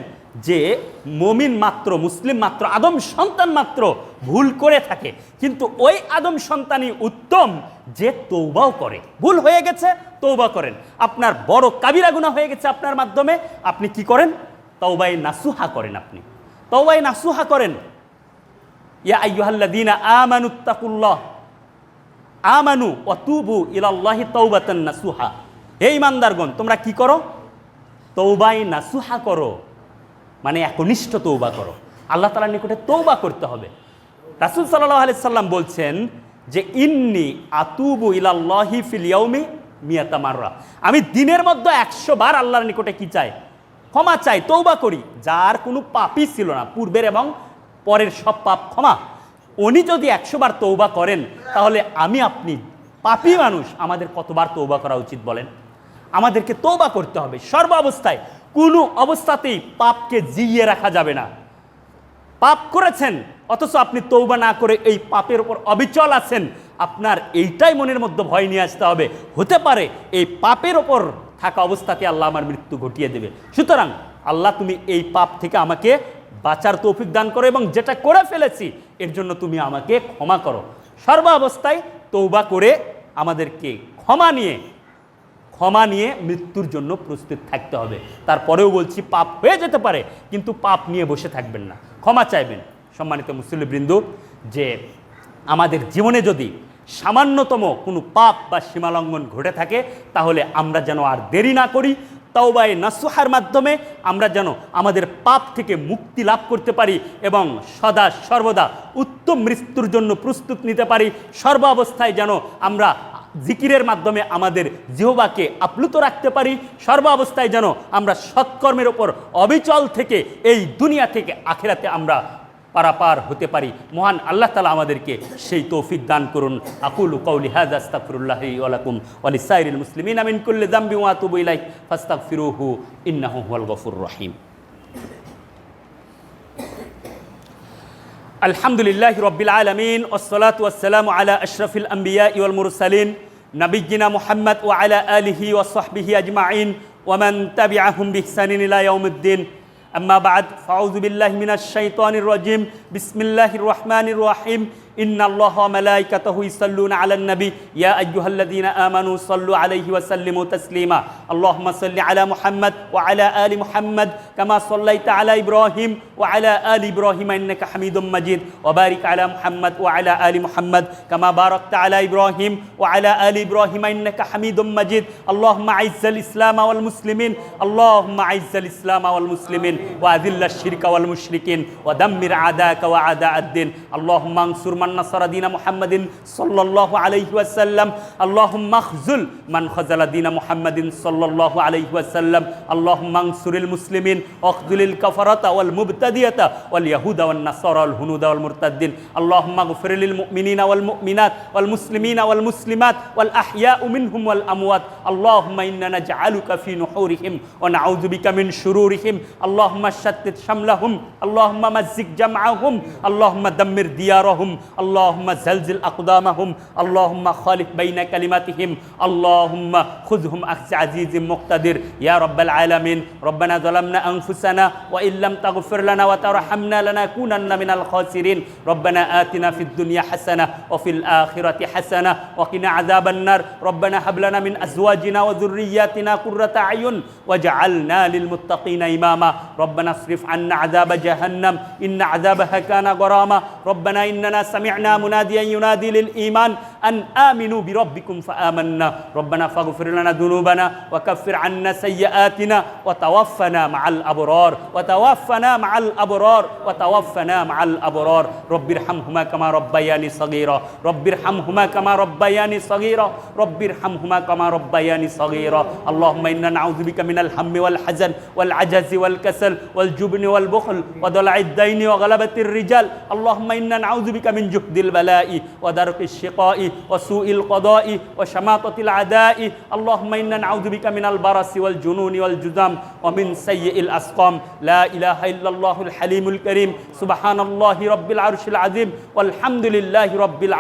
যে মুমিন মাত্র, মুসলিম মাত্র, আদম সন্তান মাত্র ভুল করে থাকে, কিন্তু ওই আদম সন্তানই উত্তম যে তওবাও করে। ভুল হয়ে গেছে, তওবা করেন। আপনার বড় কাবিরা গুনাহ হয়ে গেছে আপনার মাধ্যমে, আপনি কি করেন? তওবায়ে নাসুহা করেন। আপনি তওবায়ে নাসুহা করেন। ইয়া আইয়ুহাল্লাযীনা আমানুত্তাকুল্লাহ আমানু ওয়া তুবু ইলাল্লাহি তাওবাতান নাসুহা। হে ঈমানদারগণ, তোমরা কি করো? তওবায়ে নাসুহা করো, মানে একনিষ্ঠ তওবা করো। আল্লাহ তাআলার নিকটে তওবা করতে হবে। রাসূল সাল্লাল্লাহু আলাইহি সাল্লাম বলছেন যে ইন্নী আতুবু ইলাল্লাহি ফিল ইয়াউমি মিয়াতা মাররা। আমি দিনের মধ্যে 100 বার আল্লাহর নিকটে কি চাই? ক্ষমা চাই, তওবা করি। যার কোনো পাপই ছিল না, পূর্বের এবং পরের সব পাপ ক্ষমা। উনি যদি 100 বার তওবা করেন, তাহলে আমি আপনি পাপী মানুষ, আমাদের কতবার তওবা করা উচিত বলেন? আমাদেরকে তওবা করতে হবে সর্ব অবস্থায়। কোনো অবস্থাতেই পাপকে জিইয়ে রাখা যাবে না। পাপ করেছেন অথচ আপনি তওবা না করে এই পাপের উপর অবিচল আছেন, আপনার এইটাই মনের মধ্যে ভয় নিয়ে আসতে হবে, হতে পারে এই পাপের ওপর থাকা অবস্থাতে আল্লাহ আমার মৃত্যু ঘটিয়ে দেবে। সুতরাং আল্লাহ, তুমি এই পাপ থেকে আমাকে বাঁচার তৌফিক দান করো, এবং যেটা করে ফেলেছি এর জন্য তুমি আমাকে ক্ষমা করো। সর্ব অবস্থায় তওবা করে আমাদেরকে ক্ষমা নিয়ে মৃত্যুর জন্য প্রস্তুত থাকতে হবে। তারপরেও বলছি, পাপ হয়ে যেতে পারে, কিন্তু পাপ নিয়ে বসে থাকবেন না, ক্ষমা চাইবেন। সম্মানিত মুসল্লিবৃন্দ, যে আমাদের জীবনে যদি সামান্যতম কোনো পাপ বা সীমালঙ্ঘন ঘটে থাকে, তাহলে আমরা যেন আর দেরি না করি, তাওবায়ে নাসুহার মাধ্যমে আমরা যেন আমাদের পাপ থেকে মুক্তি লাভ করতে পারি এবং সদা সর্বদা উত্তম মৃত্যুর জন্য প্রস্তুত নিতে পারি। সর্ব অবস্থায় যেন আমরা জিকিরের মাধ্যমে আমাদের জিহ্বাকে আপ্লুত রাখতে পারি। সর্ব অবস্থায় যেন আমরা সৎকর্মের ওপর অবিচল থেকে এই দুনিয়া থেকে আখিরাতে আমরা পারাপার হতে পারি। মহান আল্লাহ তাআলা আমাদেরকে সেই তৌফিক দান করুন। আকুলু কাউলি হাযা আস্তাগফিরুল্লাহি ওয়া লাকুম ওয়া লিসাইরিল মুসলিমিনা মিন কুল্লি যামবিন ওয়া আতুবু ইলাইহি ফাস্তাগফিরুহু ইন্নাহু হুয়াল গফুরুর রহিম। আলহামদুলিল্লাহি রাব্বিল আলামিন ওয়াসসালাতু ওয়াসসালামু আলা আশরাফিল আমবিয়া ওয়াল মুরসালিন নাবিয়্যিনা মুহাম্মদ ওয়া আলা আলিহি ওয়া সাহবিহি আজমাইন ومن تبعهم بإحسان إلى يوم الدين أما بعد فأعوذ بالله من الشيطان الرجيم بسم الله الرحمن الرحيم إن الله وملائكته يصلون على النبي يا أيها الذين آمنوا صلوا عليه وسلموا تسليما اللهم صل على محمد وعلى آل محمد كما صليت على إبراهيم وعلى آل إبراهيم إنك حميد مجيد وبارك على محمد وعلى آل محمد كما باركت على إبراهيم وعلى آل إبراهيم إنك حميد مجيد اللهم أعز الإسلام والمسلمين اللهم أعز الإسلام والمسلمين وأذل الشرك والمشركين ودمر أعداءك وأعداء الدين اللهم انصر من نصر دين محمد صلى الله عليه وسلم اللهم اخذل من خذل دين محمد صلى الله عليه وسلم اللهم انصر المسلمين واخذل الكفرة والمبتدئة واليهود والنصارى والهنود والمرتدين اللهم اغفر للمؤمنين والمؤمنات والمسلمين والمسلمات والأحياء منهم والأموات اللهم إنا نجعلك في نحورهم ونعوذ بك من شرورهم اللهم شتت شملهم اللهم مزق جمعهم اللهم دمر ديارهم اللهم زلزل أقدامهم اللهم خالف بين كلماتهم اللهم خذهم أخذ عزيز مقتدر يا رب العالمين ربنا ظلمنا أنفسنا وإن لم تغفر لنا وترحمنا لنكونن من الخاسرين ربنا آتنا في الدنيا حسنة وفي الآخرة حسنة وقنا عذاب النار ربنا هب لنا من أزواجنا وذرياتنا قرة أعين وجعلنا للمتقين إماما ربنا اصرف عنا عذاب جهنم إن عذابها كان غراما ربنا إننا سمعنا مناديا ينادي للإيمان أن آمنوا بربكم فآمنا ربنا فاغفر لنا ذنوبنا وكفر عنا سيئاتنا وتوفنا مع الأبرار وتوفنا مع الأبرار وتوفنا مع الأبرار رب ارحمهما كما ربياني صغيرا رب ارحمهما كما ربياني صغيرا رب ارحمهما كما ربياني صغيرا اللهم إنا نعوذ بك من الهم والحزن والعجز والكسل والجبن والبخل وضلع الدين وغلبة الرجال اللهم إنا نعوذ بك من جهد البلاء ودرك الشقاء وسوء القضاء وشماطة العداء اللهم إنا نعوذ بك من البرص والجنون والجذام ومن سيء الأسقام لا إله إلا الله الحليم الكريم سبحان الله رب العرش العظيم والحمد لله رب العالمين